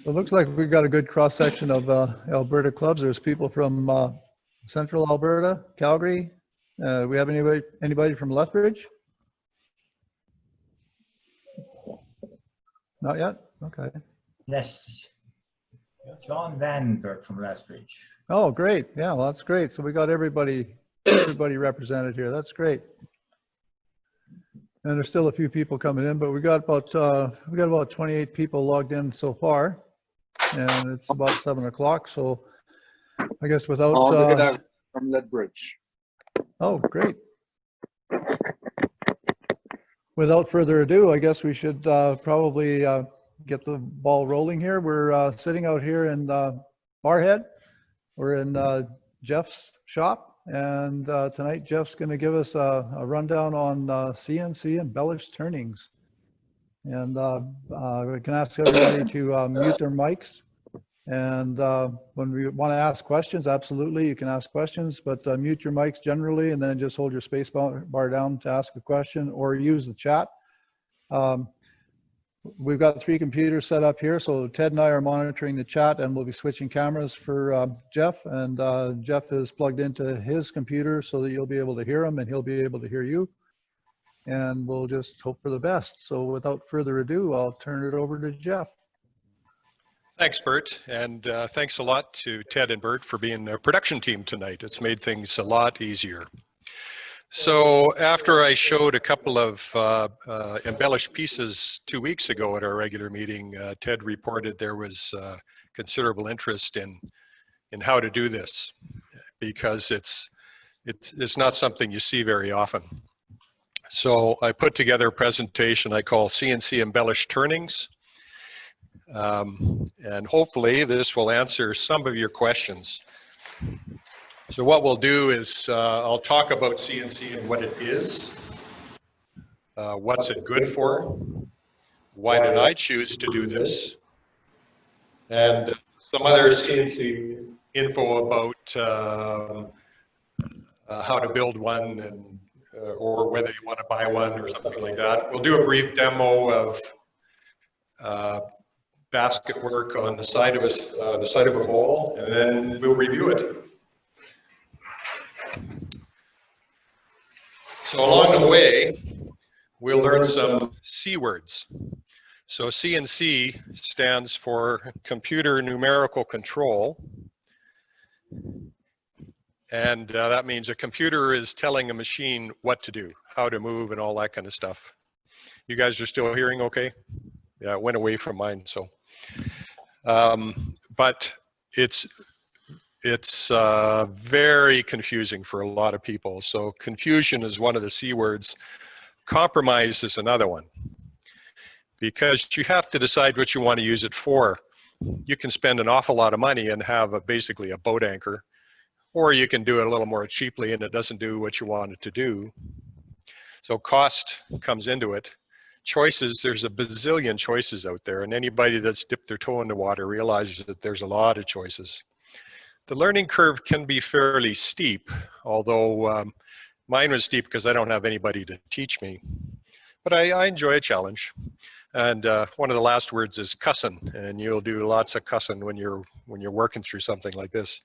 It looks like we've got a good cross section of Alberta clubs. There's people from Central Alberta, Calgary. We have anybody from Lethbridge? Not yet. Okay. Yes, John Vandenberg from Lethbridge. Oh, great. Yeah, well, that's great. So we got everybody represented here. That's great. And there's still a few people coming in, but we got about 28 people logged in so far, and it's about 7 o'clock. So I guess without from Lethbridge. Oh, great. Without further ado, I guess we should probably get the ball rolling here. We're sitting out here in Barhead. We're in Jeff's shop. And tonight, Jeff's going to give us a rundown on CNC embellished turnings. And we can ask everybody to mute their mics. And when we want to ask questions, absolutely, you can ask questions, but mute your mics generally, and then just hold your space bar down to ask a question, or use the chat. We've got 3 computers set up here, so Ted and I are monitoring the chat, and we'll be switching cameras for Jeff, and Jeff is plugged into his computer so that you'll be able to hear him and he'll be able to hear you, and we'll just hope for the best. So without further ado, I'll turn it over to Jeff. Thanks, Bert, and thanks a lot to Ted and Bert for being the production team tonight. It's made things a lot easier. So after I showed a couple of embellished pieces 2 weeks ago at our regular meeting, Ted reported there was considerable interest in how to do this, because it's not something you see very often. So I put together a presentation I call CNC embellished turnings, and hopefully this will answer some of your questions. So what we'll do is I'll talk about CNC and what it is, what's it good for, why did I choose to do this, and some other CNC info about how to build one, and or whether you want to buy one or something like that. We'll do a brief demo of basket work on the side of a bowl, and then we'll review it. So along the way, we'll learn some C words. So CNC stands for computer numerical control. And that means a computer is telling a machine what to do, how to move, and all that kind of stuff. You guys are still hearing okay? Yeah, it went away from mine, so. But it's very confusing for a lot of people. So confusion is one of the C words. Compromise is another one, because you have to decide what you want to use it for. You can spend an awful lot of money and have basically a boat anchor, or you can do it a little more cheaply and it doesn't do what you want it to do. So cost comes into it. Choices, there's a bazillion choices out there, and anybody that's dipped their toe in the water realizes that there's a lot of choices. The learning curve can be fairly steep, although mine was steep because I don't have anybody to teach me. But I enjoy a challenge. And one of the last words is cussin', and you'll do lots of cussin' when you're working through something like this.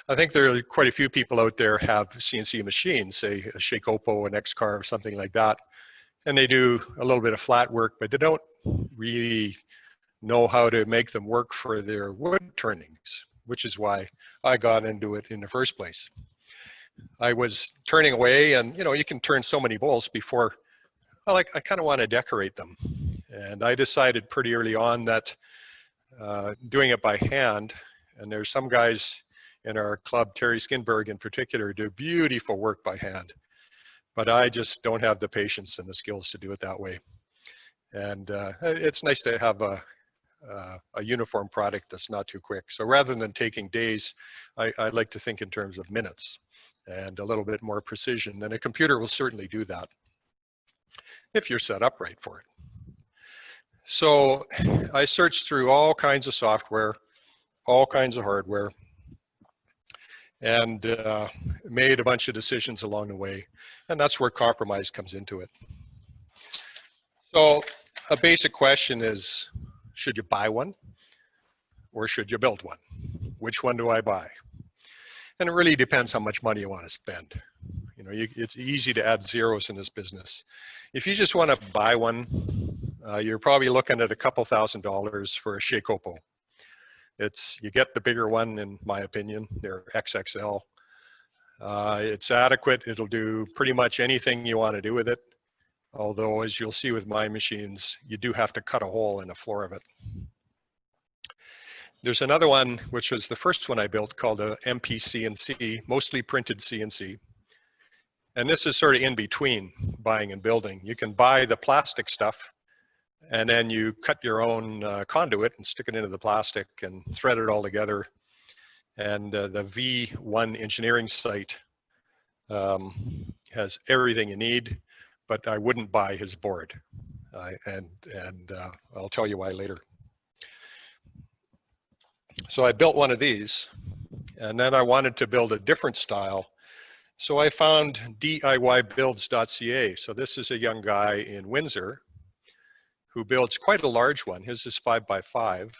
I think there are quite a few people out there have CNC machines, say a Shakeopo, an X-Car, or something like that, and they do a little bit of flat work, but they don't really know how to make them work for their wood turnings, which is why I got into it in the first place. I was turning away, and you can turn so many bowls before, well, I kind of want to decorate them. And I decided pretty early on that doing it by hand, and there's some guys in our club, Terry Skinberg in particular, do beautiful work by hand. But I just don't have the patience and the skills to do it that way. And it's nice to have a uniform product that's not too quick. So rather than taking days, I like to think in terms of minutes and a little bit more precision. And a computer will certainly do that if you're set up right for it. So I searched through all kinds of software, all kinds of hardware, and made a bunch of decisions along the way. And that's where compromise comes into it. So a basic question is, should you buy one? or should you build one? Which one do I buy? And it really depends how much money you want to spend. You know, it's easy to add zeros in this business. If you just want to buy one, you're probably looking at a couple $1,000s for a Shikopo. You get the bigger one, in my opinion. They're XXL. It's adequate. It'll do pretty much anything you want to do with it. Although, as you'll see with my machines, you do have to cut a hole in the floor of it. There's another one, which was the first one I built, called a MP CNC, mostly printed CNC. And this is sort of in between buying and building. You can buy the plastic stuff, and then you cut your own conduit and stick it into the plastic and thread it all together. And the V1 engineering site has everything you need, but I wouldn't buy his board. I'll tell you why later. So I built one of these, and then I wanted to build a different style. So I found DIYbuilds.ca. So this is a young guy in Windsor who builds quite a large one. His is 5x5.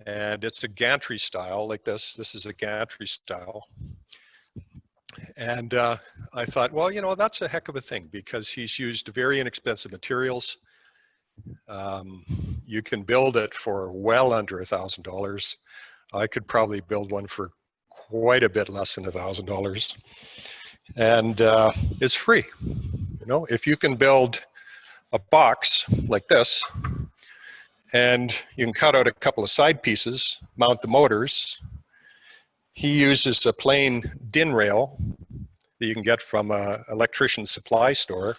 And it's a gantry style like this. This is a gantry style. And I thought, well, you know, that's a heck of a thing because he's used very inexpensive materials. You can build it for well under $1,000. I could probably build one for quite a bit less than $1,000. And it's free. You know, if you can build a box like this, and you can cut out a couple of side pieces, mount the motors. He uses a plain DIN rail that you can get from an electrician's supply store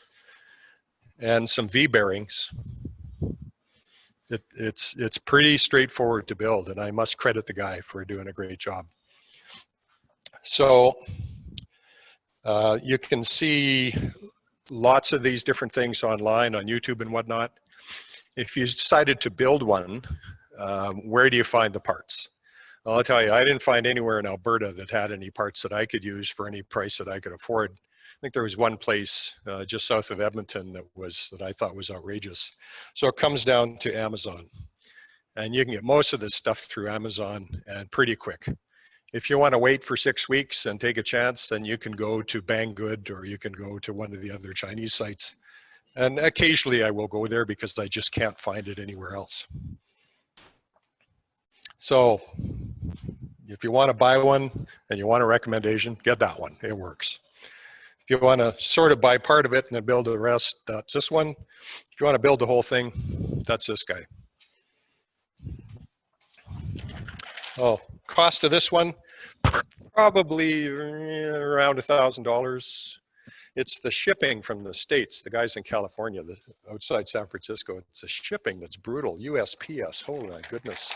and some V-bearings. It's pretty straightforward to build, and I must credit the guy for doing a great job. So you can see lots of these different things online on YouTube and whatnot. If you decided to build one, where do you find the parts? Well, I'll tell you, I didn't find anywhere in Alberta that had any parts that I could use for any price that I could afford. I think there was one place just south of Edmonton that I thought was outrageous. So it comes down to Amazon. And you can get most of this stuff through Amazon and pretty quick. If you want to wait for 6 weeks and take a chance, then you can go to Banggood or you can go to one of the other Chinese sites. And occasionally I will go there because I just can't find it anywhere else. So if you want to buy one and you want a recommendation, get that one. It works. If you want to sort of buy part of it and then build the rest, that's this one. If you want to build the whole thing, that's this guy. Oh, cost of this one, probably around $1,000. It's the shipping from the States, the guys in California, outside San Francisco. It's the shipping that's brutal. USPS, holy my goodness.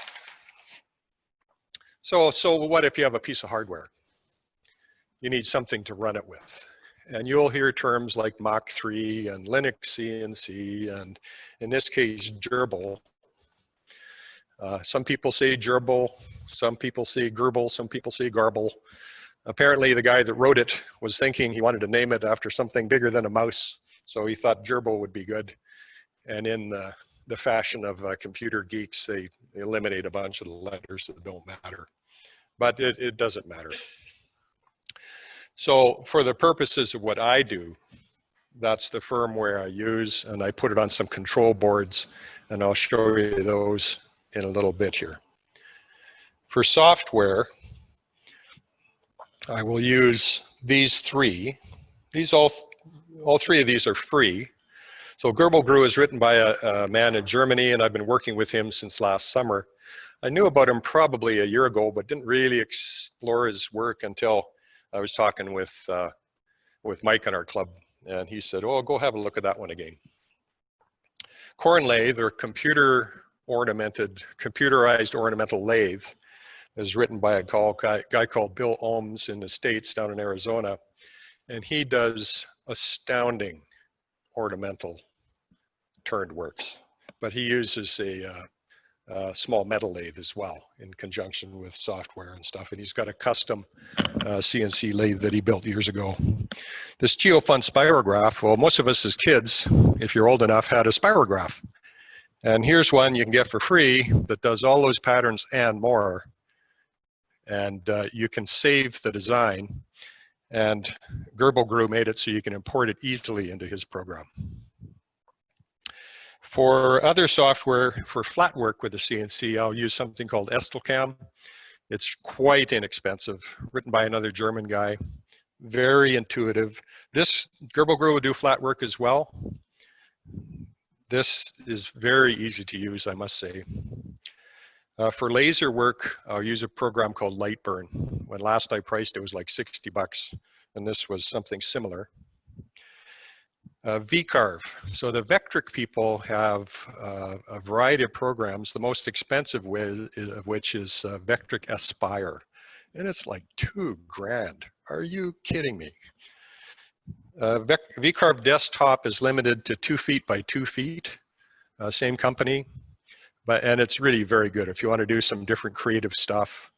So what if you have a piece of hardware? You need something to run it with. And you'll hear terms like Mach 3 and Linux CNC, and in this case, gerbil. Some people say gerbil, some people say gerbil, some people say garble. Apparently the guy that wrote it was thinking he wanted to name it after something bigger than a mouse. So he thought gerbil would be good. And in the fashion of computer geeks, they eliminate a bunch of the letters that don't matter. But it doesn't matter. So for the purposes of what I do, that's the firmware I use, and I put it on some control boards, and I'll show you those in a little bit here. For software, I will use these three. All three of these are free. So Gerbil Grew is written by a man in Germany, and I've been working with him since last summer. I knew about him probably a year ago, but didn't really explore his work until I was talking with Mike in our club, and he said, oh, go have a look at that one again. Corn lathe, they're computerized ornamental lathe, is written by a guy called Bill Ohms in the States down in Arizona. And he does astounding ornamental turned works. But he uses a small metal lathe as well in conjunction with software and stuff. And he's got a custom CNC lathe that he built years ago. This GeoFund spirograph, well, most of us as kids, if you're old enough, had a spirograph. And here's one you can get for free that does all those patterns and more. And you can save the design. And Gerbil made it so you can import it easily into his program. For other software, for flat work with the CNC, I'll use something called Estelcam. It's quite inexpensive, written by another German guy, very intuitive. This Gerbil will do flat work as well. This is very easy to use, I must say. For laser work, I'll use a program called Lightburn. When last I priced it was like 60 bucks, and this was something similar. VCarve. So the Vectric people have a variety of programs, the most expensive of which is Vectric Aspire. And it's like $2,000. Are you kidding me? VCarve Desktop is limited to 2 feet by 2 feet, same company, and it's really very good. If you want to do some different creative stuff,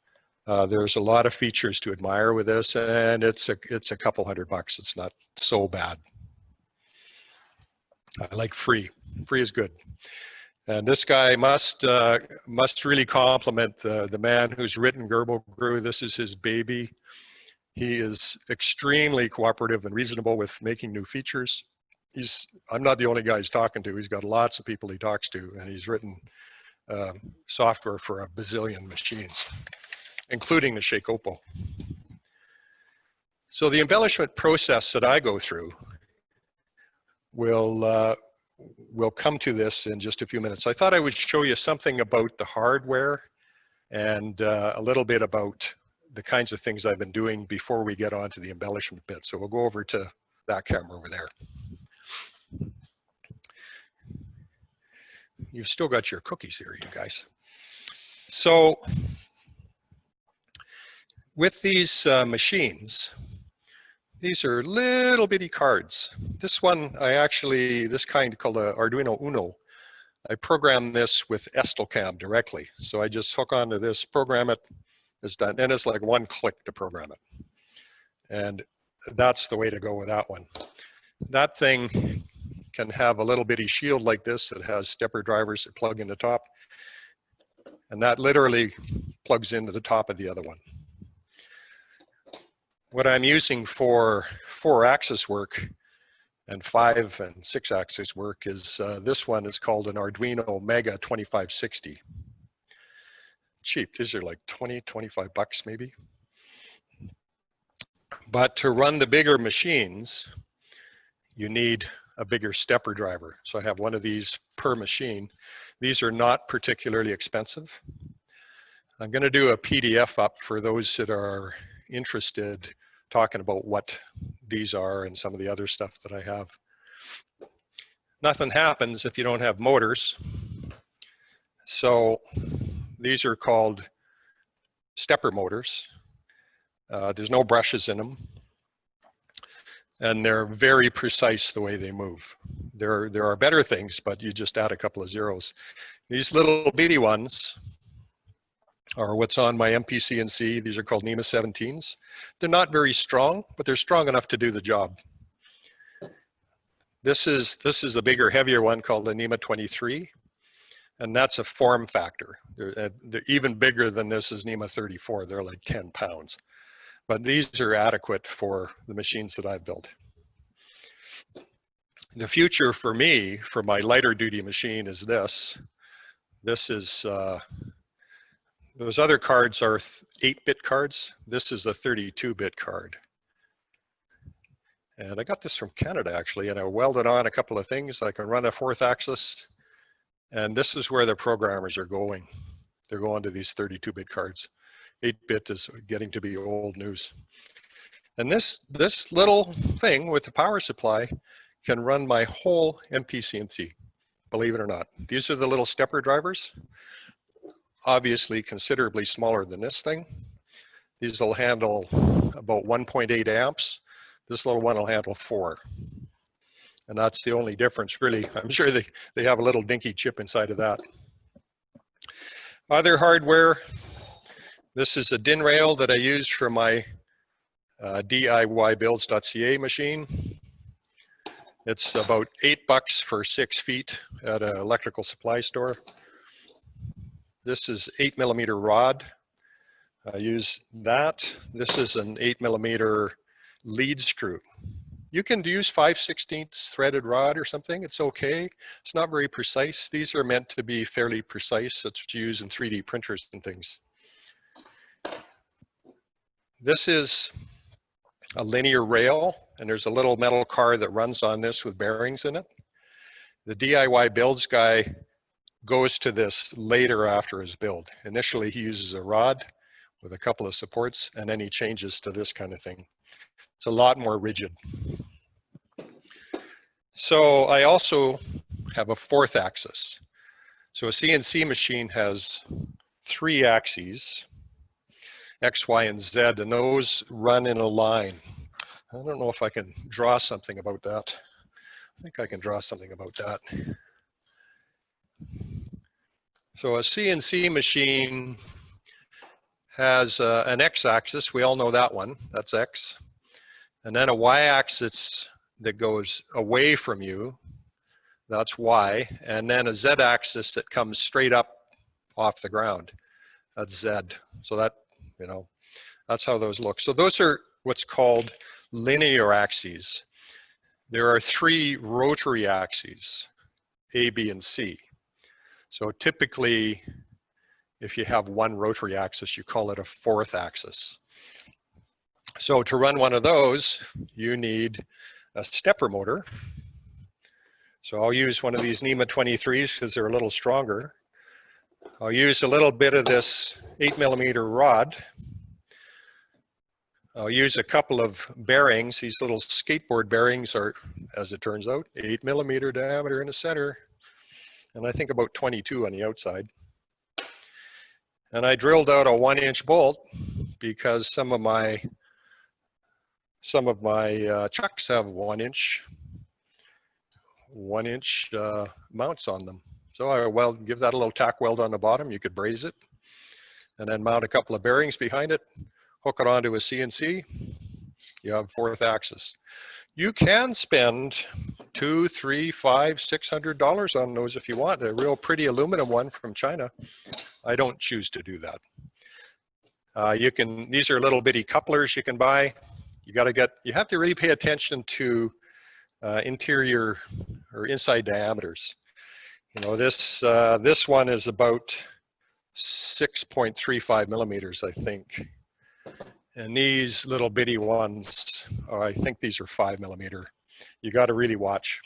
there's a lot of features to admire with this, and it's a couple $100. It's not so bad. I like free. Free is good. And this guy must really compliment the man who's written Gerbil. This is his baby. He is extremely cooperative and reasonable with making new features. I'm not the only guy he's talking to. He's got lots of people he talks to, and he's written software for a bazillion machines, including the Shakeopo. So the embellishment process that I go through we'll come to this in just a few minutes. I thought I would show you something about the hardware and a little bit about the kinds of things I've been doing before we get on to the embellishment bit. So we'll go over to that camera over there. You've still got your cookies here, you guys. So with these machines, these are little bitty cards. This one, this kind called a Arduino Uno, I programmed this with Estelcam directly. So I just hook onto this, program it, it's done. And it's like one click to program it. And that's the way to go with that one. That thing can have a little bitty shield like this that has stepper drivers that plug in the top. And that literally plugs into the top of the other one. What I'm using for 4-axis work and 5- and 6-axis work is this one is called an Arduino Mega 2560. Cheap, these are like 20, 25 bucks maybe. But to run the bigger machines, you need a bigger stepper driver. So I have one of these per machine. These are not particularly expensive. I'm going to do a PDF up for those that are interested, talking about what these are and some of the other stuff that I have. Nothing happens if you don't have motors. So these are called stepper motors. There's no brushes in them. And they're very precise the way they move. There are better things, but you just add a couple of zeros. These little bitty ones are what's on my MP-CNC. These are called NEMA 17s. They're not very strong, but they're strong enough to do the job. This is a bigger, heavier one called the NEMA 23, and that's a form factor. They're even bigger than this is NEMA 34. They're like 10 pounds. But these are adequate for the machines that I've built. The future for me, for my lighter duty machine, is this. This is, those other cards are 8-bit cards. This is a 32-bit card. And I got this from Canada actually, and I welded on a couple of things. I can run a 4th axis, and this is where the programmers are going. They're going to these 32-bit cards. 8-bit is getting to be old news. And this little thing with the power supply can run my whole MP-CNC, believe it or not. These are the little stepper drivers, obviously considerably smaller than this thing. These will handle about 1.8 amps. This little one will handle 4. And that's the only difference, really. I'm sure they have a little dinky chip inside of that. Other hardware, this is a DIN rail that I use for my DIYbuilds.ca machine. It's about $8 for 6 feet at an electrical supply store. This is 8mm rod. I use that. This is an 8mm lead screw. You can use 5/16 threaded rod or something. It's okay. It's not very precise. These are meant to be fairly precise. That's what you use in 3D printers and things. This is a linear rail, and there's a little metal car that runs on this with bearings in it. The DIY builds guy goes to this later after his build. Initially, he uses a rod with a couple of supports, and then he changes to this kind of thing. It's a lot more rigid. So I also have a 4th axis. So a CNC machine has 3 axes, X, Y, and Z, and those run in a line. I don't know if I can draw something about that. I think I can draw something about that. So a CNC machine has an X-axis. We all know that one. That's X. And then a Y-axis that goes away from you. That's Y. And then a Z-axis that comes straight up off the ground. That's Z. So that, you know, that's how those look. So those are what's called linear axes. There are 3 rotary axes, A, B, and C. So typically, if you have 1 rotary axis, you call it a 4th axis. So to run one of those, you need a stepper motor. So I'll use one of these NEMA 23s because they're a little stronger. I'll use a little bit of this 8mm rod. I'll use a couple of bearings. These little skateboard bearings are, as it turns out, 8mm diameter in the center, and I think about 22 on the outside. And I drilled out a 1-inch bolt because some of my chucks have 1-inch mounts on them. So I give that a little tack weld on the bottom. You could braze it, and then mount a couple of bearings behind it. Hook it onto a CNC, you have 4th axis. You can spend $200, $300, $500, $600 on those if you want. A real pretty aluminum one from China. I don't choose to do that. These are little bitty couplers you can buy. You have to really pay attention to interior or inside diameters. You know, this one is about 6.35 millimeters, I think. And these little bitty ones, I think these are 5mm. You got to really watch.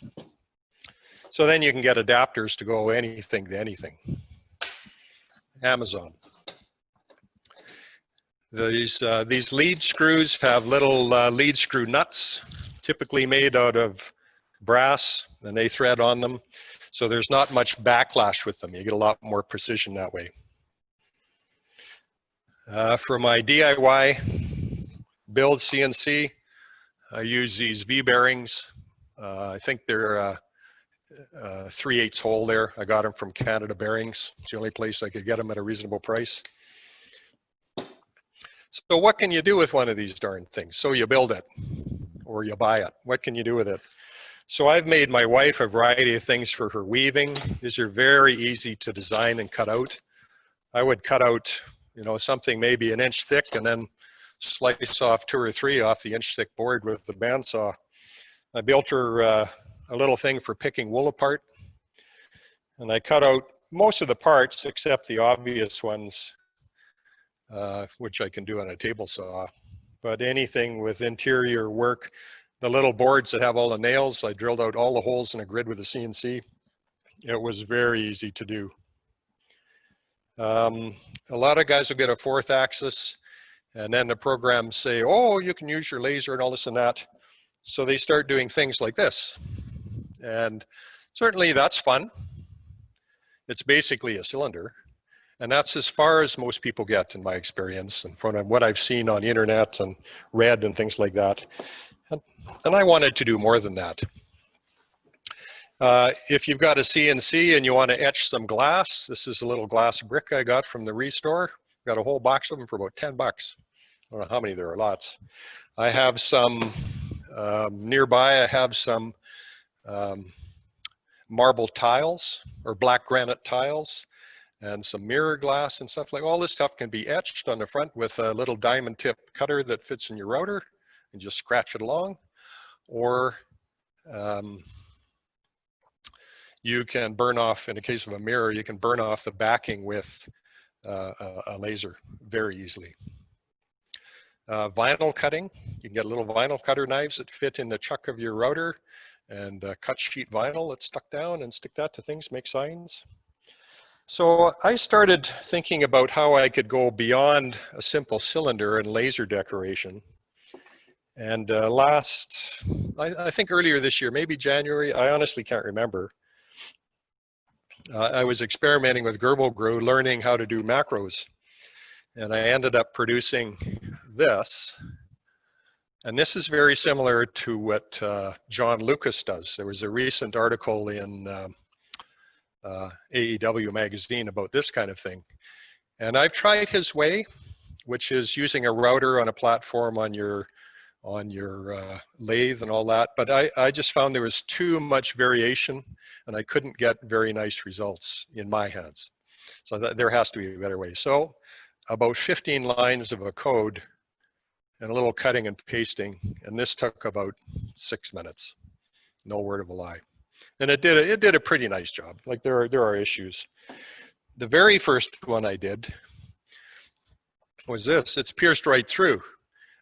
So then you can get adapters to go anything to anything. Amazon. These lead screws have little lead screw nuts, typically made out of brass, and they thread on them. So there's not much backlash with them. You get a lot more precision that way. For my DIY build CNC, I use these V bearings. I think they're 3/8 hole there. I got them from Canada Bearings. It's the only place I could get them at a reasonable price. So what can you do with one of these darn things? So you build it or you buy it. What can you do with it? So I've made my wife a variety of things for her weaving. These are very easy to design and cut out. I would cut out, you know, something maybe 1 inch thick and then slice off 2 or 3 off the 1-inch thick board with the bandsaw. I built her a little thing for picking wool apart, and I cut out most of the parts except the obvious ones, which I can do on a table saw. But anything with interior work, the little boards that have all the nails, I drilled out all the holes in a grid with a CNC. It was very easy to do. A lot of guys will get a 4th axis, and then the programs say, oh, you can use your laser and all this and that. So they start doing things like this. And certainly that's fun. It's basically a cylinder. And that's as far as most people get in my experience and from what I've seen on the internet and read and things like that. And I wanted to do more than that. If you've got a CNC and you want to etch some glass, this is a little glass brick I got from the Restore. Got a whole box of them for about $10. I don't know how many, there are lots. I have some nearby. I have some marble tiles or black granite tiles and some mirror glass and stuff. Like all this stuff can be etched on the front with a little diamond tip cutter that fits in your router and just scratch it along. Or you can burn off, in the case of a mirror, you can burn off the backing with a laser very easily. Vinyl cutting, you can get little vinyl cutter knives that fit in the chuck of your router and cut sheet vinyl that's stuck down and stick that to things, make signs. So I started thinking about how I could go beyond a simple cylinder and laser decoration. And I think earlier this year, maybe January, I honestly can't remember, I was experimenting with Gerbil Glue, learning how to do macros. And I ended up producing this. And this is very similar to what John Lucas does. There was a recent article in AEW magazine about this kind of thing. And I've tried his way, which is using a router on a platform on your lathe and all that. But I just found there was too much variation and I couldn't get very nice results in my hands. So there has to be a better way. So about 15 lines of a code and a little cutting and pasting. And this took about 6 minutes. No word of a lie. And it did a pretty nice job. Like there are issues. The very first one I did was this. It's pierced right through.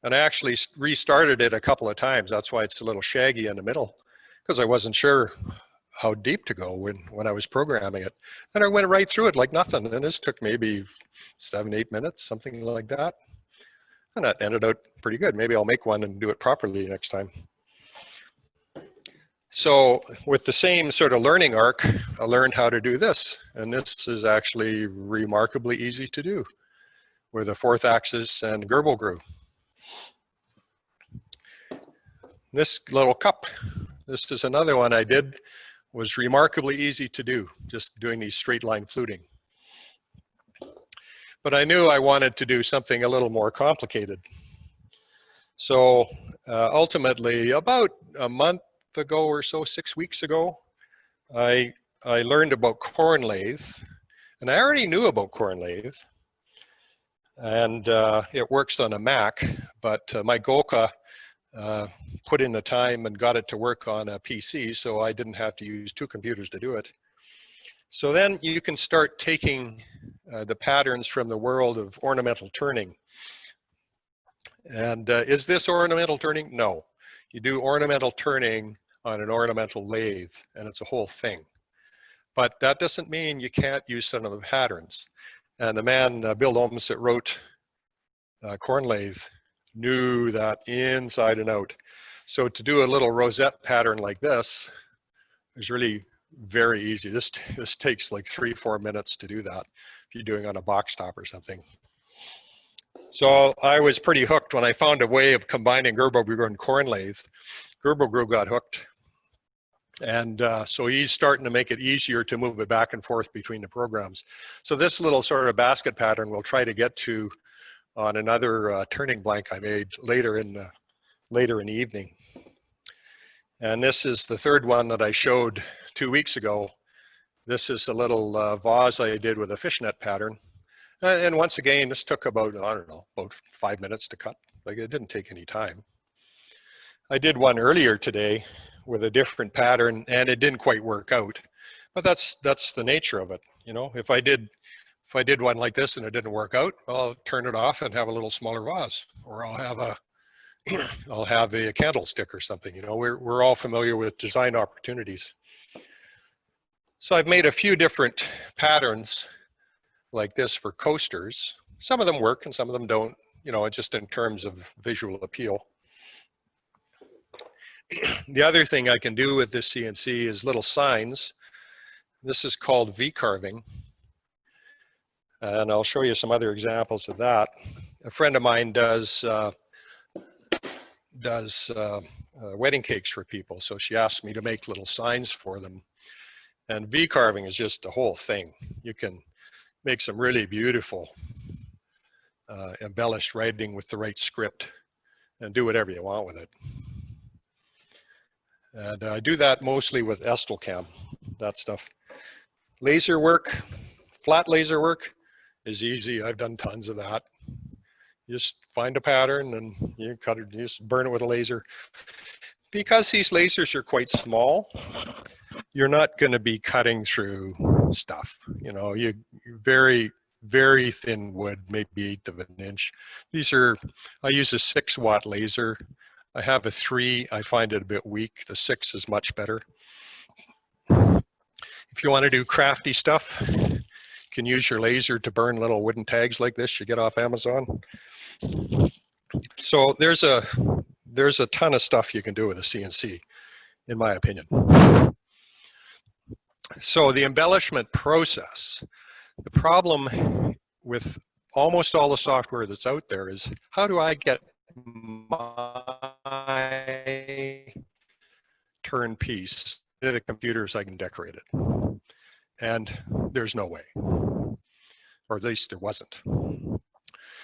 And I actually restarted it a couple of times. That's why it's a little shaggy in the middle, because I wasn't sure how deep to go when I was programming it. And I went right through it like nothing. And this took maybe 7, 8 minutes, something like that. And that ended out pretty good. Maybe I'll make one and do it properly next time. So with the same sort of learning arc, I learned how to do this. And this is actually remarkably easy to do with a 4th axis and Gerbil Glue. This little cup, this is another one I did, was remarkably easy to do, just doing these straight line fluting. But I knew I wanted to do something a little more complicated. So ultimately, about a month ago or so, 6 weeks ago, I learned about corn lathe. And I already knew about corn lathe. And it works on a Mac, but my Golka put in the time and got it to work on a PC, so I didn't have to use 2 computers to do it. So then you can start taking the patterns from the world of ornamental turning. And is this ornamental turning? No. You do ornamental turning on an ornamental lathe, and it's a whole thing. But that doesn't mean you can't use some of the patterns. And the man, Bill Ohms, that wrote Corn Lathe, knew that inside and out. So to do a little rosette pattern like this is really very easy. This takes like 3-4 minutes to do that if you're doing on a box top or something. So I was pretty hooked when I found a way of combining Gerbil Glue and Corn Lathe. Gerbil Glue got hooked. And so he's starting to make it easier to move it back and forth between the programs. So this little sort of basket pattern we'll try to get to on another turning blank I made later in the evening. And this is the third one that I showed 2 weeks ago. This is a little vase I did with a fishnet pattern. And once again, this took about, I don't know, about 5 minutes to cut. Like it didn't take any time. I did one earlier today with a different pattern and it didn't quite work out. But that's the nature of it. You know, if I did one like this and it didn't work out, I'll turn it off and have a little smaller vase, or I'll have a candlestick or something. You know, we're all familiar with design opportunities. So I've made a few different patterns like this for coasters. Some of them work and some of them don't, you know, just in terms of visual appeal. The other thing I can do with this CNC is little signs. This is called V-carving. And I'll show you some other examples of that. A friend of mine does wedding cakes for people. So she asked me to make little signs for them. And V-carving is just the whole thing. You can make some really beautiful embellished writing with the right script and do whatever you want with it. And I do that mostly with Estelcam, that stuff. Laser work, flat laser work is easy. I've done tons of that. You just find a pattern and you cut it, you just burn it with a laser. Because these lasers are quite small, you're not going to be cutting through stuff. You know, you very, very thin wood, maybe 1/8 of an inch. These are, I use a 6-watt laser. I have a 3, I find it a bit weak. The 6 is much better. If you want to do crafty stuff, you can use your laser to burn little wooden tags like this you get off Amazon. So there's a ton of stuff you can do with a CNC, in my opinion. So the embellishment process, the problem with almost all the software that's out there is, how do I get my turn piece into the computer so I can decorate it? And there's no way, or at least there wasn't.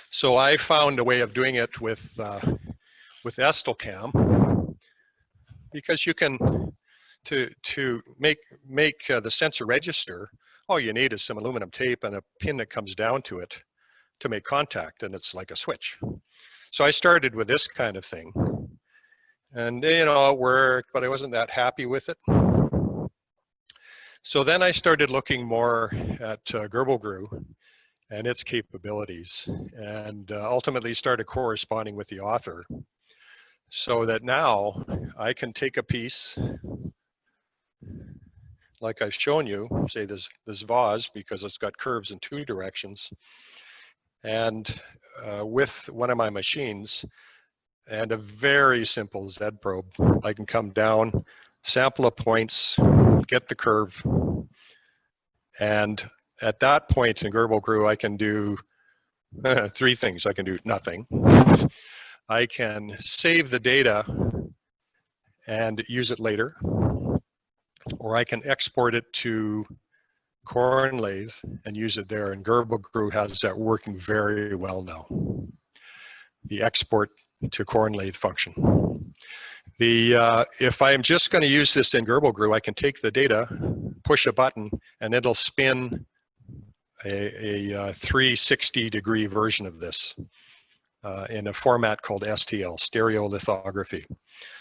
So I found a way of doing it with Estelcam, because you can, to make the sensor register, all you need is some aluminum tape and a pin that comes down to it to make contact, and it's like a switch. So I started with this kind of thing, and you know, it worked, but I wasn't that happy with it. So then I started looking more at Gerbil and its capabilities, and ultimately started corresponding with the author, so that now I can take a piece like I've shown you, say this vase, because it's got curves in 2 directions, and with one of my machines and a very simple Z probe, I can come down, sample the points, get the curve, and at that point in Gerbil I can do 3 things. I can do nothing. I can save the data and use it later, or I can export it to Corn Lathe and use it there, and Gerbil has that working very well now, the export to Corn Lathe function. If I'm just going to use this in Gerbil, I can take the data, push a button, and it'll spin a 360-degree version of this in a format called STL, stereolithography.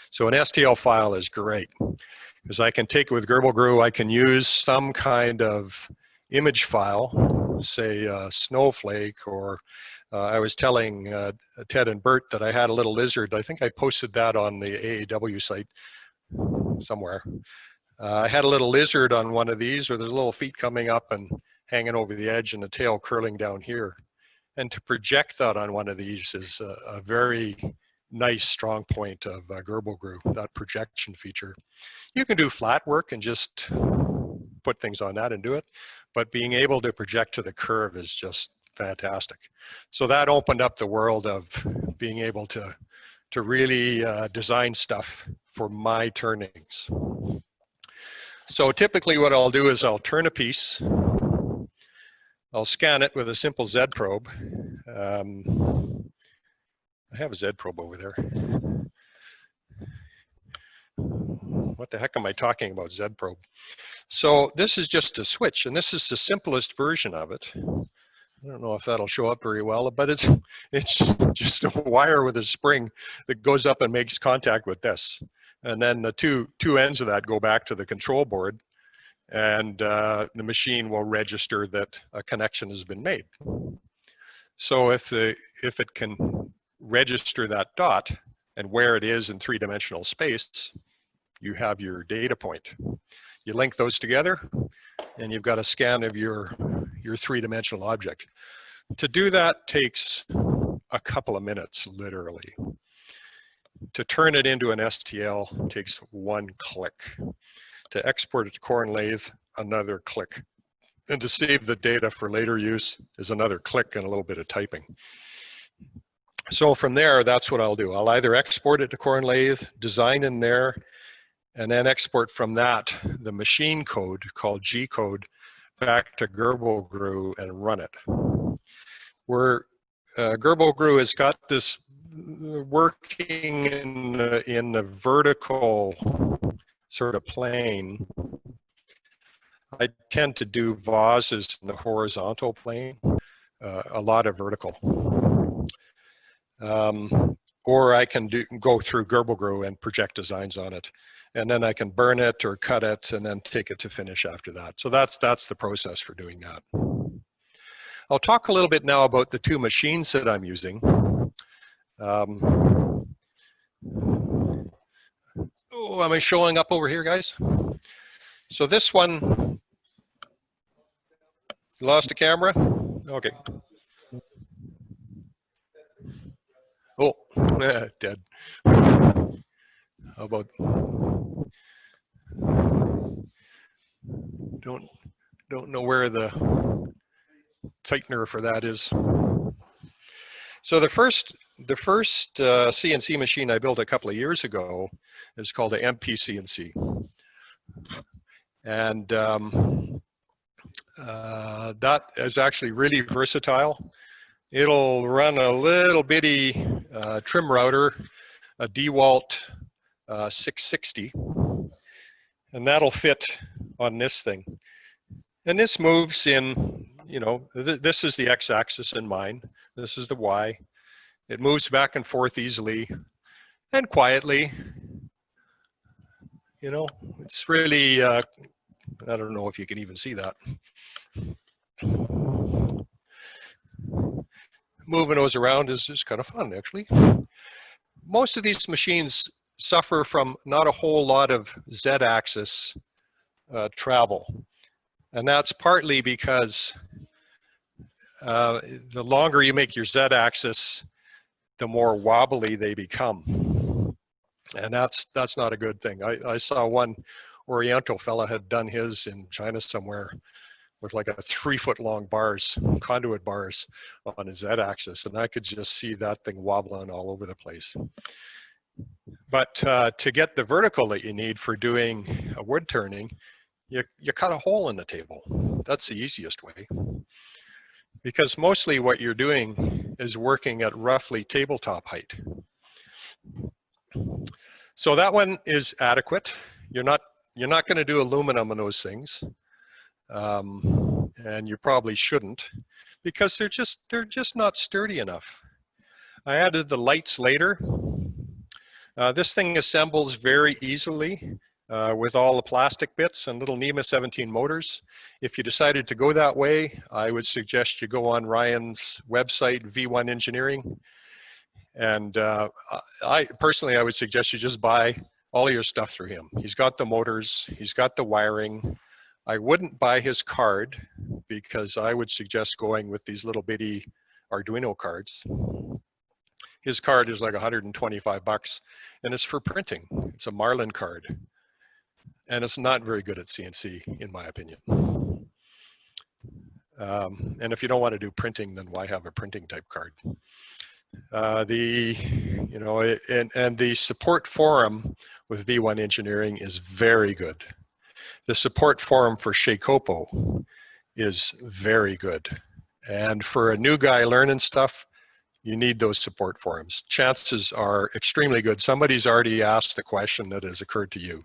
So an STL file is great, because I can take it with Gerbil, I can use some kind of image file, say a snowflake, or I was telling Ted and Bert that I had a little lizard. I think I posted that on the AAW site somewhere. I had a little lizard on one of these, where there's little feet coming up and hanging over the edge and the tail curling down here. And to project that on one of these is a very nice strong point of Gerbil, that projection feature. You can do flat work and just put things on that and do it, but being able to project to the curve is just fantastic. So that opened up the world of being able to really design stuff for my turnings. So typically what I'll do is I'll turn a piece, I'll scan it with a simple Z probe. I have a Z probe over there. What the heck am I talking about, Z probe? So this is just a switch, and this is the simplest version of it. I don't know if that'll show up very well, but it's just a wire with a spring that goes up and makes contact with this. And then the two ends of that go back to the control board, and the machine will register that a connection has been made. So if it can register that dot and where it is in 3-dimensional space, you have your data point. You link those together, and you've got a scan of your 3-dimensional object. To do that takes a couple of minutes, literally. To turn it into an STL takes 1 click. To export it to Corn Lathe, another click. And to save the data for later use is another click and a little bit of typing. So from there, that's what I'll do. I'll either export it to Corn Lathe, design in there, and then export from that the machine code called G code back to Gerbil and run it. Where Gerbil has got this working in the vertical sort of plane, I tend to do vases in the horizontal plane, a lot of vertical. Or I can go through Gerbil Glue and project designs on it. And then I can burn it or cut it and then take it to finish after that. So that's the process for doing that. I'll talk a little bit now about the two machines that I'm using. Oh, am I showing up over here, guys? So this one, lost a camera? Okay. Oh, dead. How about, don't know where the tightener for that is. So the first CNC machine I built a couple of years ago is called a MP CNC. And that is actually really versatile. It'll run a little bitty trim router, a DeWalt 660, and that'll fit on this thing. And this moves in, you know, this is the x-axis in mine. This is the y. It moves back and forth easily and quietly. You know, it's really, I don't know if you can even see that. Moving those around is kind of fun, actually. Most of these machines suffer from not a whole lot of z-axis travel. And that's partly because the longer you make your z-axis, the more wobbly they become. And that's not a good thing. I saw one Oriental fella had done his in China somewhere with like a 3-foot long bars, conduit bars on his Z-axis, and I could just see that thing wobbling all over the place. But to get the vertical that you need for doing a wood turning, you cut a hole in the table. That's the easiest way. Because mostly what you're doing is working at roughly tabletop height. So that one is adequate. You're not going to do aluminum in those things. And you probably shouldn't, because they're just not sturdy enough. I added the lights later. This thing assembles very easily with all the plastic bits and little NEMA 17 motors. If you decided to go that way, I would suggest you go on Ryan's website, V1 Engineering. And I would suggest you just buy all your stuff through him. He's got the motors, he's got the wiring. I wouldn't buy his card, because I would suggest going with these little bitty Arduino cards. His card is like 125 bucks, and it's for printing. It's a Marlin card, and it's not very good at CNC, in my opinion. And if you don't want to do printing, then why have a printing type card? The support forum with V1 Engineering is very good. The support forum for Shakeopo is very good. And for a new guy learning stuff, you need those support forums. Chances are extremely good. Somebody's already asked the question that has occurred to you.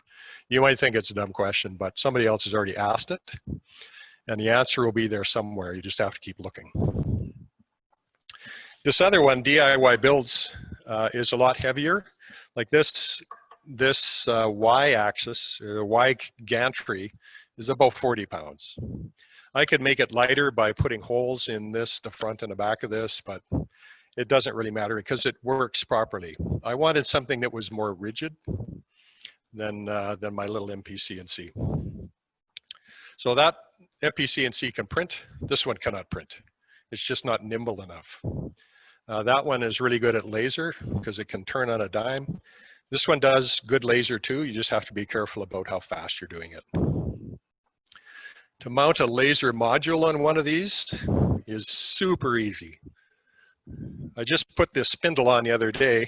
You might think it's a dumb question, but somebody else has already asked it. And the answer will be there somewhere. You just have to keep looking. This other one, DIY Builds, is a lot heavier. Like this y-axis, or the y gantry, is about 40 pounds. I could make it lighter by putting holes in this, the front and the back of this, but it doesn't really matter because it works properly. I wanted something that was more rigid than my little MP CNC. So that MP CNC can print. This one cannot print. It's just not nimble enough. That one is really good at laser because it can turn on a dime. This one does good laser too. You just have to be careful about how fast you're doing it. To mount a laser module on one of these is super easy. I just put this spindle on the other day,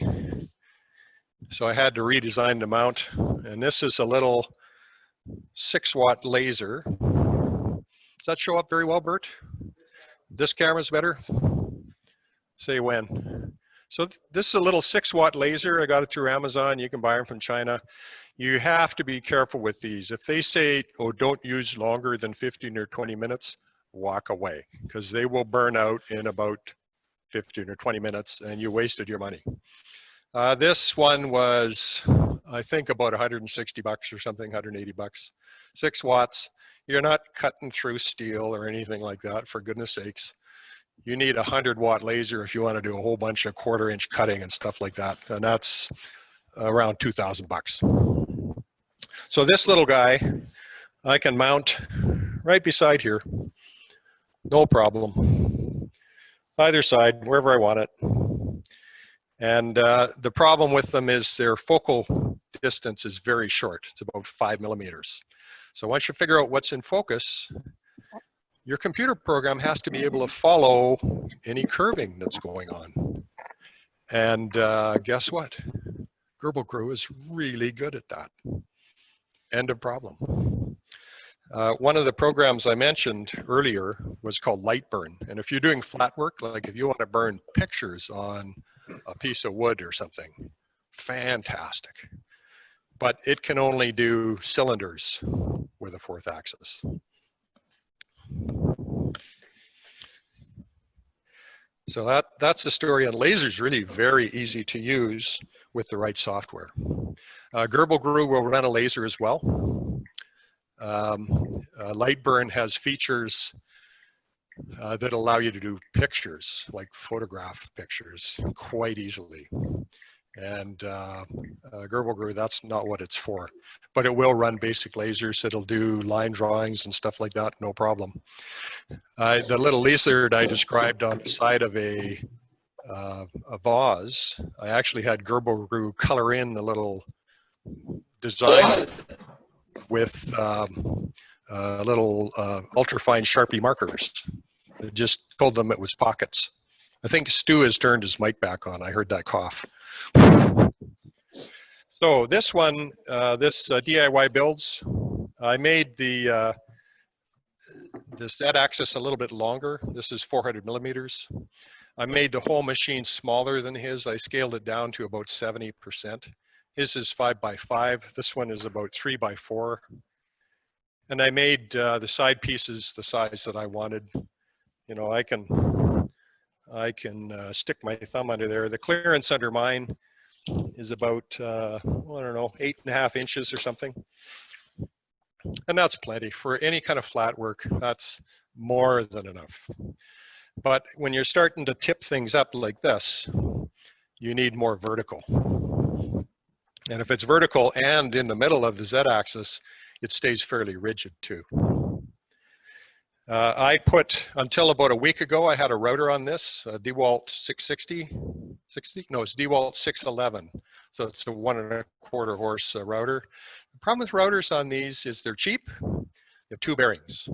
so I had to redesign the mount. And this is a little 6-watt laser. Does that show up very well, Bert? This camera's better? Say when. So this is a little 6-watt laser. I got it through Amazon. You can buy them from China. You have to be careful with these. If they say, oh, don't use longer than 15 or 20 minutes, walk away, because they will burn out in about 15 or 20 minutes and you wasted your money. This one was, I think, about 160 bucks or something, 180 bucks. 6 watts. You're not cutting through steel or anything like that, for goodness sakes. You need a 100-watt laser if you want to do a whole bunch of 1/4-inch cutting and stuff like that. And that's around 2,000 bucks. So this little guy, I can mount right beside here. No problem. Either side, wherever I want it. And the problem with them is their focal distance is very short. It's about 5 millimeters. So once you figure out what's in focus, your computer program has to be able to follow any curving that's going on. And guess what? Gerbil Crew is really good at that. End of problem. One of the programs I mentioned earlier was called Lightburn. And if you're doing flat work, like if you want to burn pictures on a piece of wood or something, fantastic. But it can only do cylinders with a 4th axis. So that's the story on lasers. Really very easy to use with the right software. Gerbil Crew will run a laser as well. Lightburn has features that allow you to do pictures, like photograph pictures, quite easily. And Gerbil Crew, that's not what it's for. But it will run basic lasers. It'll do line drawings and stuff like that, no problem. The little laser that I described on the side of a vase, I actually had Gerbil Crew color in the little design with little ultrafine Sharpie markers. I just told them it was pockets. I think Stu has turned his mic back on. I heard that cough. So this one, this DIY builds, I made the Z-axis a little bit longer. This is 400 millimeters. I made the whole machine smaller than his. I scaled it down to about 70%. His is 5x5. This one is about 3x4. And I made the side pieces the size that I wanted. You know, I can stick my thumb under there. The clearance under mine is about, I don't know, 8.5 inches or something. And that's plenty. For any kind of flat work, that's more than enough. But when you're starting to tip things up like this, you need more vertical. And if it's vertical and in the middle of the Z-axis, it stays fairly rigid too. I put, until about a week ago, I had a router on this, a DeWalt 660, no, it's DeWalt 611. So it's a 1.25 horse router. The problem with routers on these is they're cheap. They have 2 bearings.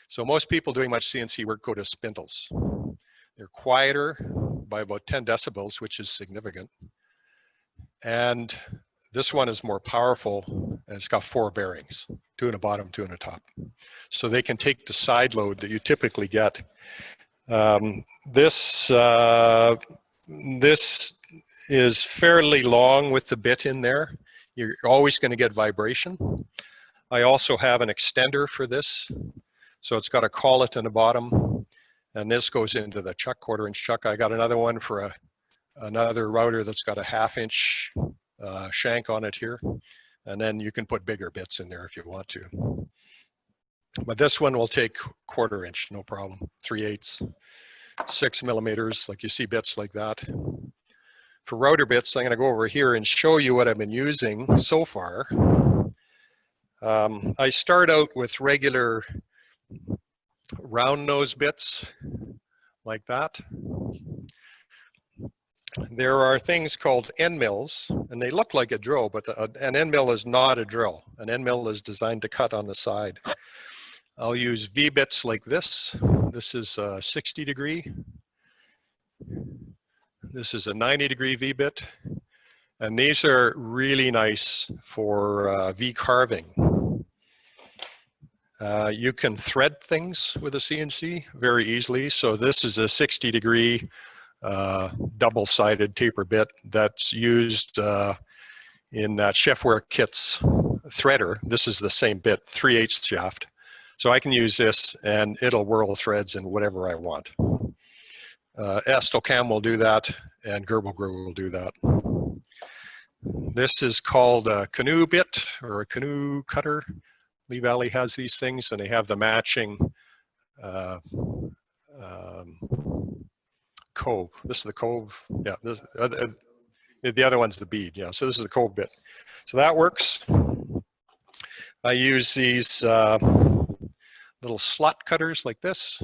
So most people doing much CNC work go to spindles. They're quieter by about 10 decibels, which is significant. And this one is more powerful, and it's got 4 bearings, 2 in the bottom, 2 in the top. So they can take the side load that you typically get. This is fairly long with the bit in there. You're always going to get vibration. I also have an extender for this. So it's got a collet in the bottom, and this goes into the chuck, 1/4-inch chuck. I got another one for another router that's got a 1/2 inch shank on it here. And then you can put bigger bits in there if you want to. But this one will take 1/4 inch, no problem. 3/8, 6 millimeters, like you see bits like that. For router bits, I'm going to go over here and show you what I've been using so far. I start out with regular round nose bits like that. There are things called end mills, and they look like a drill, but an end mill is not a drill. An end mill is designed to cut on the side. I'll use V-bits like this. This is a 60 degree. This is a 90 degree V-bit. And these are really nice for V carving. You can thread things with a CNC very easily. So this is a 60 degree double-sided taper bit that's used in that Chefware Kits threader. This is the same bit, 3/8 shaft. So I can use this and it'll whirl threads in whatever I want. Estocam will do that and Gerbil Glue will do that. This is called a canoe bit or a canoe cutter. Lee Valley has these things and they have the matching cove. This is the cove. Yeah, the other one's the bead. Yeah, so this is the cove bit. So that works. I use these little slot cutters like this,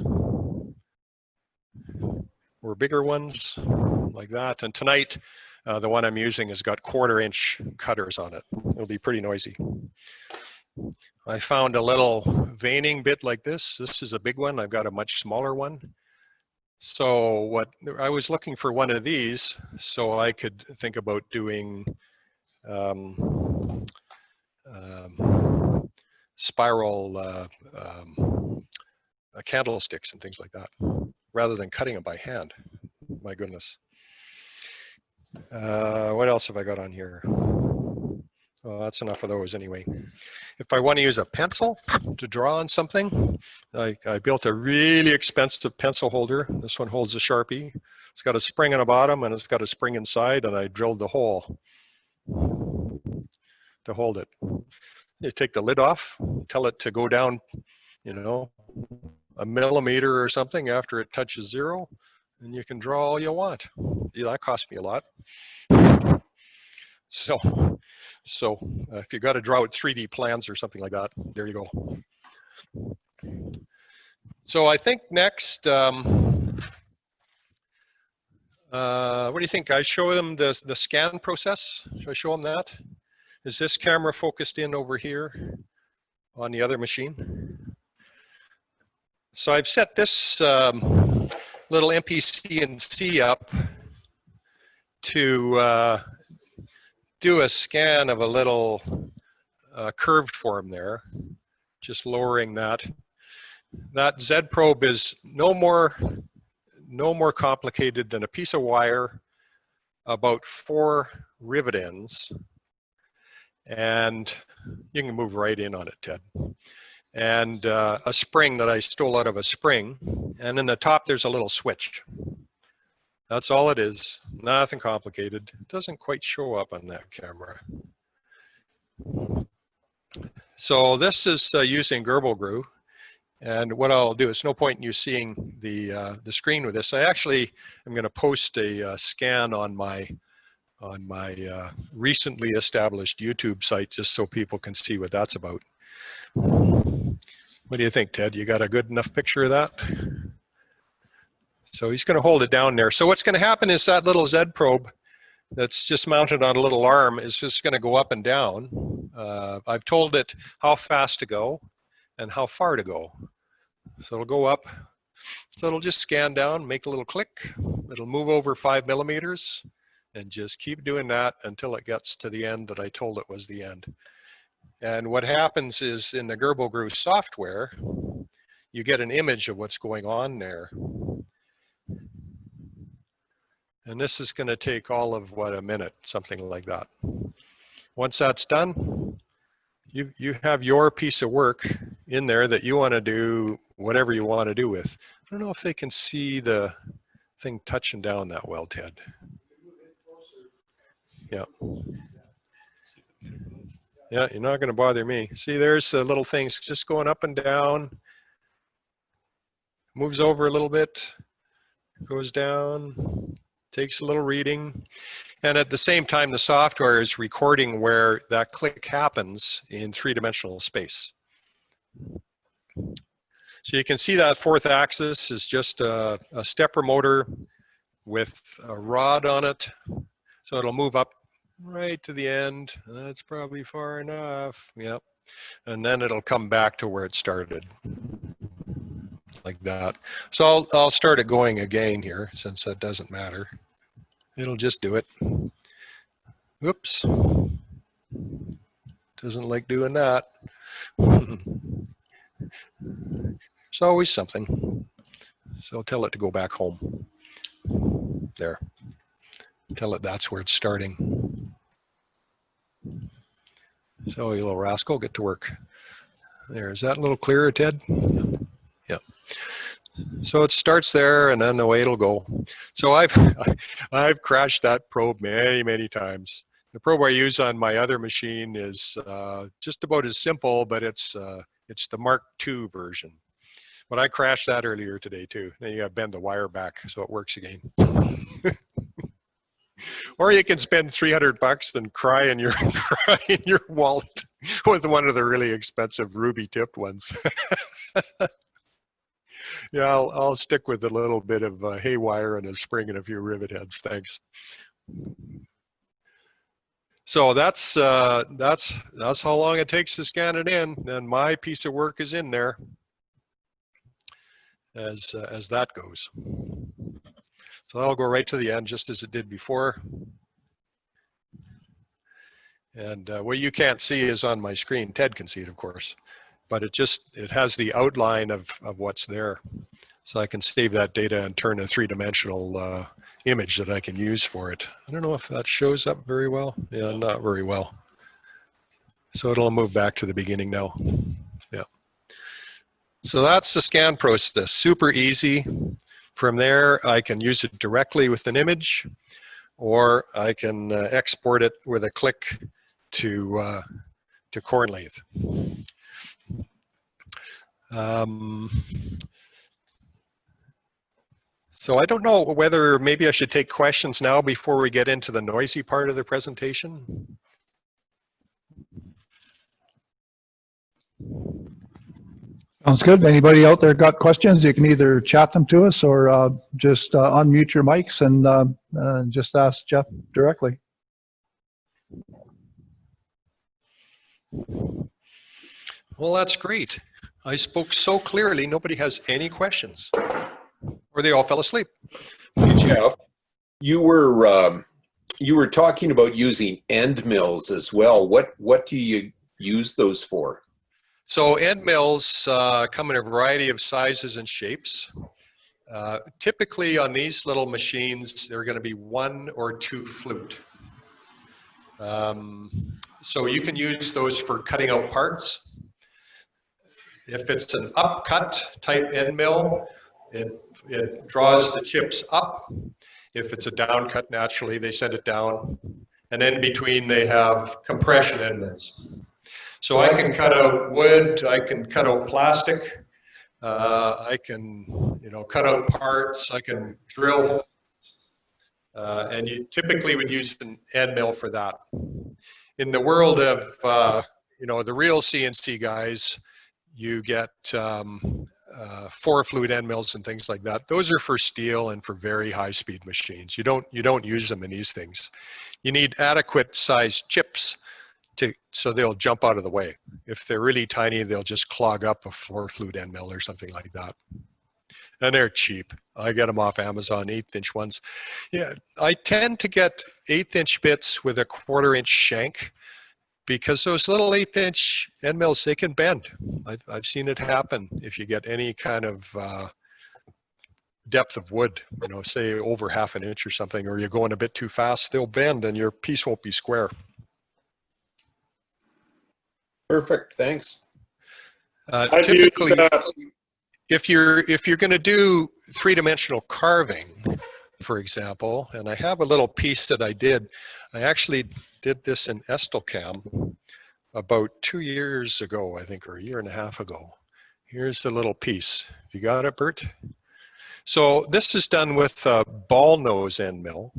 or bigger ones like that. And tonight, the one I'm using has got 1/4-inch cutters on it. It'll be pretty noisy. I found a little veining bit like this. This is a big one. I've got a much smaller one. So what I was looking for one of these so I could think about doing spiral candlesticks and things like that, rather than cutting them by hand. My goodness. What else have I got on here? Oh, that's enough of those anyway. If I want to use a pencil to draw on something, I built a really expensive pencil holder. This one holds a Sharpie. It's got a spring on the bottom and it's got a spring inside, and I drilled the hole to hold it. You take the lid off, tell it to go down, you know, 1 millimeter or something after it touches 0, and you can draw all you want. Yeah, that cost me a lot. So if you got to draw with 3D plans or something like that, there you go. So I think next, what do you think? I show them the scan process. Should I show them that? Is this camera focused in over here on the other machine? So I've set this little MPCNC up to do a scan of a little curved form there, just lowering that. That Z probe is no more complicated than a piece of wire, about 4 rivet ends, and you can move right in on it, Ted. And a spring that I stole out of a spring, and in the top there's a little switch. That's all it is, nothing complicated. It doesn't quite show up on that camera. So this is using Gerbil Glue, and what I'll do, it's no point in you seeing the screen with this. I actually am going to post a scan on my recently established YouTube site just so people can see what that's about. What do you think, Ted? You got a good enough picture of that? So he's going to hold it down there. So what's going to happen is that little Z probe that's just mounted on a little arm is just going to go up and down. I've told it how fast to go and how far to go. So it'll go up. So it'll just scan down, make a little click. It'll move over 5 millimeters and just keep doing that until it gets to the end that I told it was the end. And what happens is in the Gerbil Glue software, you get an image of what's going on there. And this is going to take all of, what, a minute, something like that. Once that's done, you have your piece of work in there that you want to do whatever you want to do with. I don't know if they can see the thing touching down that well, Ted. Yeah. Yeah, you're not going to bother me. See, there's the little things just going up and down. Moves over a little bit, goes down, takes a little reading. And at the same time, the software is recording where that click happens in 3-dimensional space. So you can see that 4th axis is just a stepper motor with a rod on it. So it'll move up right to the end. That's probably far enough. Yep. And then it'll come back to where it started. Like that. So I'll start it going again here, since that doesn't matter. It'll just do it. Oops. Doesn't like doing that. There's always something. So I'll tell it to go back home. There. Tell it that's where it's starting. So you little rascal, get to work. There, is that a little clearer, Ted? Yeah. So it starts there and then away it'll go. So I've crashed that probe many, many times. The probe I use on my other machine is just about as simple, but it's the Mark II version. But I crashed that earlier today too. Then you got to bend the wire back so it works again. Or you can spend $300 and cry in your wallet with one of the really expensive ruby tipped ones. Yeah, I'll stick with a little bit of hay wire and a spring and a few rivet heads. Thanks. So that's how long it takes to scan it in, and my piece of work is in there as that goes. So that'll go right to the end, just as it did before. And what you can't see is on my screen. Ted can see it, of course, but it has the outline of what's there. So I can save that data and turn a three-dimensional image that I can use for it. I don't know if that shows up very well. Yeah, not very well. So it'll move back to the beginning now. Yeah. So that's the scan process, super easy. From there, I can use it directly with an image, or I can export it with a click to corn lathe. So I don't know whether maybe I should take questions now before we get into the noisy part of the presentation. Sounds good. Anybody out there got questions? You can either chat them to us or just unmute your mics and just ask Jeff directly. Well, that's great. I spoke so clearly, nobody has any questions. Or they all fell asleep. Hey, Jeff, you were talking about using end mills as well. What do you use those for? So end mills come in a variety of sizes and shapes. Typically on these little machines, they're going to be 1 or 2 flute. So you can use those for cutting out parts. If it's an upcut type end mill, it draws the chips up. If it's a down cut, naturally they send it down. And in between they have compression end mills. So I can cut out wood, I can cut out plastic, I can cut out parts, I can drill. And you typically would use an end mill for that. In the world of the real CNC guys, you get 4 flute end mills and things like that. Those are for steel and for very high speed machines. You don't use them in these things. You need adequate sized chips so they'll jump out of the way. If they're really tiny, they'll just clog up a 4 flute end mill or something like that. And they're cheap. I get them off Amazon, 1/8" ones. Yeah, I tend to get 1/8" bits with a 1/4" shank, because those little 1/8" end mills, they can bend. I've seen it happen if you get any kind of depth of wood, say over 1/2 inch or something, or you're going a bit too fast, they'll bend and your piece won't be square. Perfect, thanks. Typically, if you're going to do 3-dimensional carving, for example, and I have a little piece that I actually did this in Estelcam about 2 years ago, I think, or 1.5 years ago. Here's the little piece. You got it, Bert? So this is done with a ball nose end mill.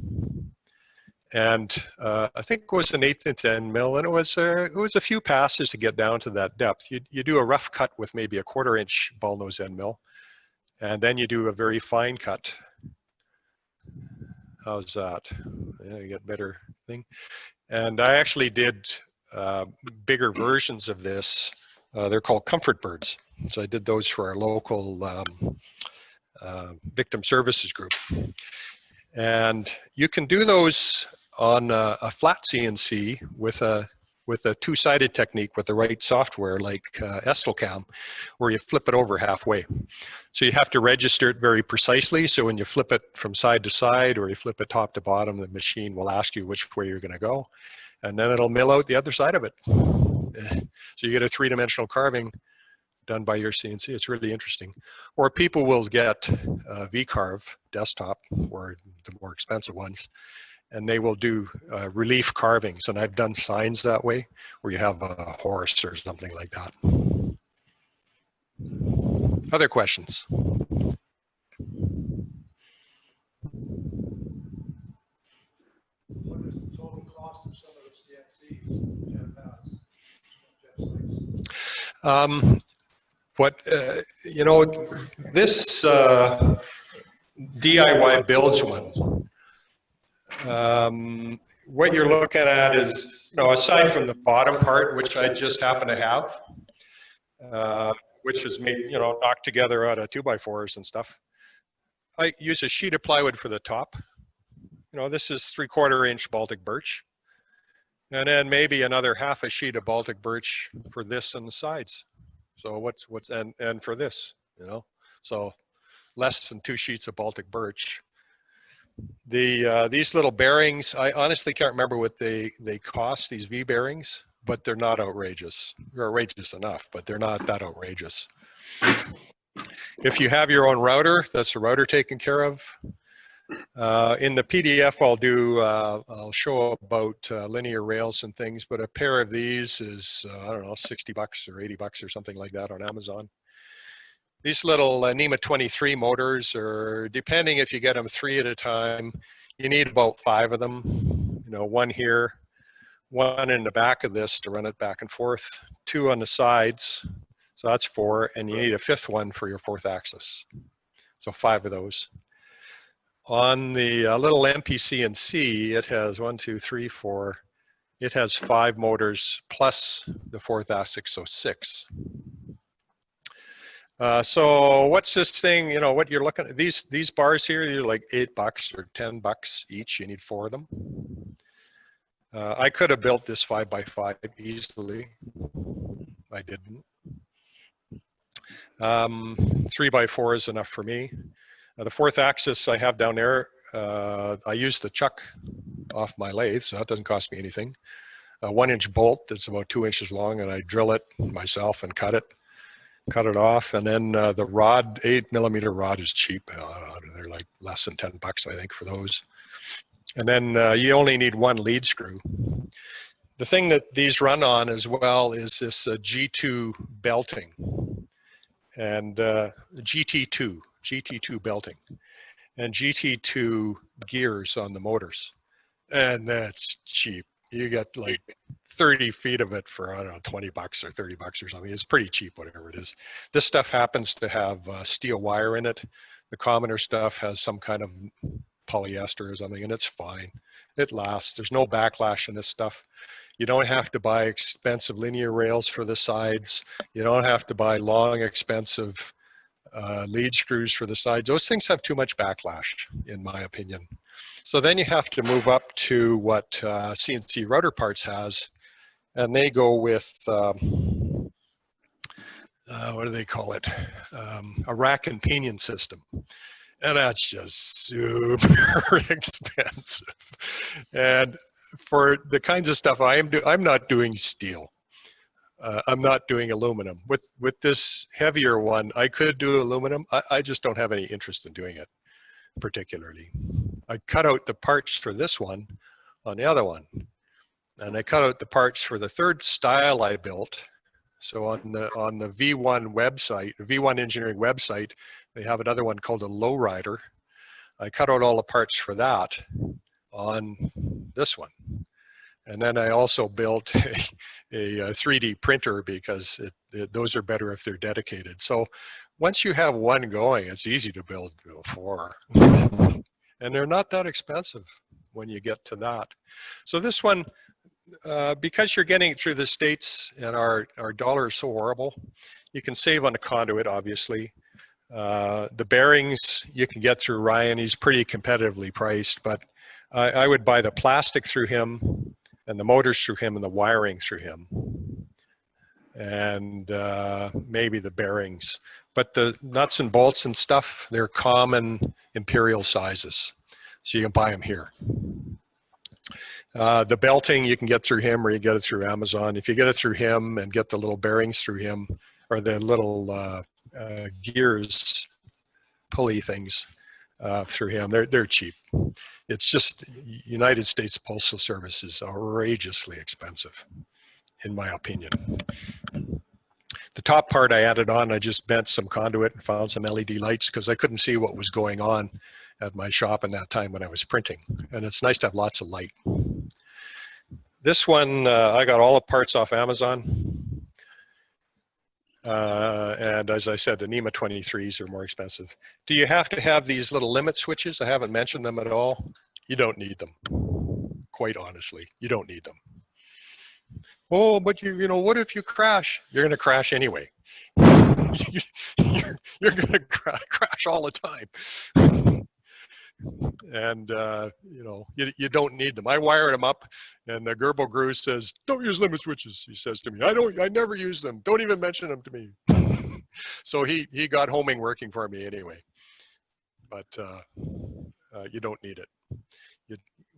And I think it was an 1/8" end mill, and it was a few passes to get down to that depth. You do a rough cut with maybe a 1/4" ball nose end mill, and then you do a very fine cut. How's that? Yeah, you get better thing. And I actually did bigger versions of this. They're called comfort birds. So I did those for our local victim services group. And you can do those on a flat CNC with a with a two-sided technique with the right software like Estelcam, where you flip it over halfway. So you have to register it very precisely. So when you flip it from side to side or you flip it top to bottom, the machine will ask you which way you're going to go, and then it'll mill out the other side of it. So you get a three-dimensional carving done by your CNC. It's really interesting. Or people will get V-Carve desktop, or the more expensive ones, and they will do relief carvings. And I've done signs that way, where you have a horse or something like that. Other questions? What is the total cost of some of the CNCs Jeff has? You know, this DIY builds one. What you're looking at is, you know, aside from the bottom part, which I just happen to have, which is made, you know, knocked together out of 2x4s and stuff. I use a sheet of plywood for the top. You know, this is 3/4 inch Baltic birch. And then maybe another half a sheet of Baltic birch for this and the sides. So and for this, you know, so less than 2 sheets of Baltic birch. These little bearings, I honestly can't remember what they cost, these V bearings, but they're not outrageous. They're outrageous enough, but they're not that outrageous. If you have your own router, that's the router taken care of. In the PDF, I'll show about linear rails and things, but a pair of these is, I don't know, $60 or $80 or something like that on Amazon. These little NEMA 23 motors are, depending if you get them 3 at a time, you need about 5 of them. You know, 1 here, 1 in the back of this to run it back and forth, 2 on the sides, so that's 4, and you need a 5th one for your 4th axis. So 5 of those. On the little MPCNC, it has 1, 2, 3, 4. It has 5 motors plus the 4th axis, so 6. So what's this thing, you know, what you're looking at, these bars here, they're like $8 or $10 each. You need 4 of them. I could have built this 5x5 easily. I didn't. 3x4 is enough for me. The 4th axis I have down there, I use the chuck off my lathe, so that doesn't cost me anything. A 1-inch bolt that's about 2 inches long, and I drill it myself and cut it off. And then the rod, 8mm rod is cheap. They're like less than $10, I think, for those. And then you only need 1 lead screw. The thing that these run on as well is this G2 belting, and GT2 belting, and GT2 gears on the motors. And that's cheap. You get like 30 feet of it for, I don't know, $20 or $30 or something. It's pretty cheap, whatever it is. This stuff happens to have steel wire in it. The commoner stuff has some kind of polyester or something, and it's fine. It lasts. There's no backlash in this stuff. You don't have to buy expensive linear rails for the sides. You don't have to buy long, expensive lead screws for the sides. Those things have too much backlash, in my opinion. So then you have to move up to what CNC Router Parts has, and they go with, what do they call it? A rack and pinion system. And that's just super expensive. And for the kinds of stuff I'm not doing steel. I'm not doing aluminum. With this heavier one, I could do aluminum. I just don't have any interest in doing it particularly. I cut out the parts for this one on the other one, and I cut out the parts for the 3rd style I built. So on the V1 website, V1 Engineering website, they have another one called a lowrider. I cut out all the parts for that on this one. And then I also built a 3D printer because those are better if they're dedicated. So once you have one going, it's easy to build 4. And they're not that expensive when you get to that. So this one, because you're getting it through the States and our dollar is so horrible, you can save on the conduit, obviously. The bearings you can get through Ryan. He's pretty competitively priced, but I would buy the plastic through him and the motors through him and the wiring through him, and maybe the bearings. But the nuts and bolts and stuff, they're common imperial sizes. So you can buy them here. The belting you can get through him, or you get it through Amazon. If you get it through him and get the little bearings through him, or the little gears, pulley things through him, they're cheap. It's just United States Postal Service is outrageously expensive, in my opinion. The top part I added on, I just bent some conduit and found some LED lights because I couldn't see what was going on at my shop in that time when I was printing. And it's nice to have lots of light. This one, I got all the parts off Amazon. And as I said, the NEMA 23s are more expensive. Do you have to have these little limit switches? I haven't mentioned them at all. You don't need them. Quite honestly, you don't need them. Oh, but you know, what if you crash? You're going to crash anyway. you're going to crash all the time. And you know, you don't need them. I wired them up, and the Gerbil Guru says, "Don't use limit switches." He says to me, I never use them. Don't even mention them to me." So he got homing working for me anyway. But you don't need it.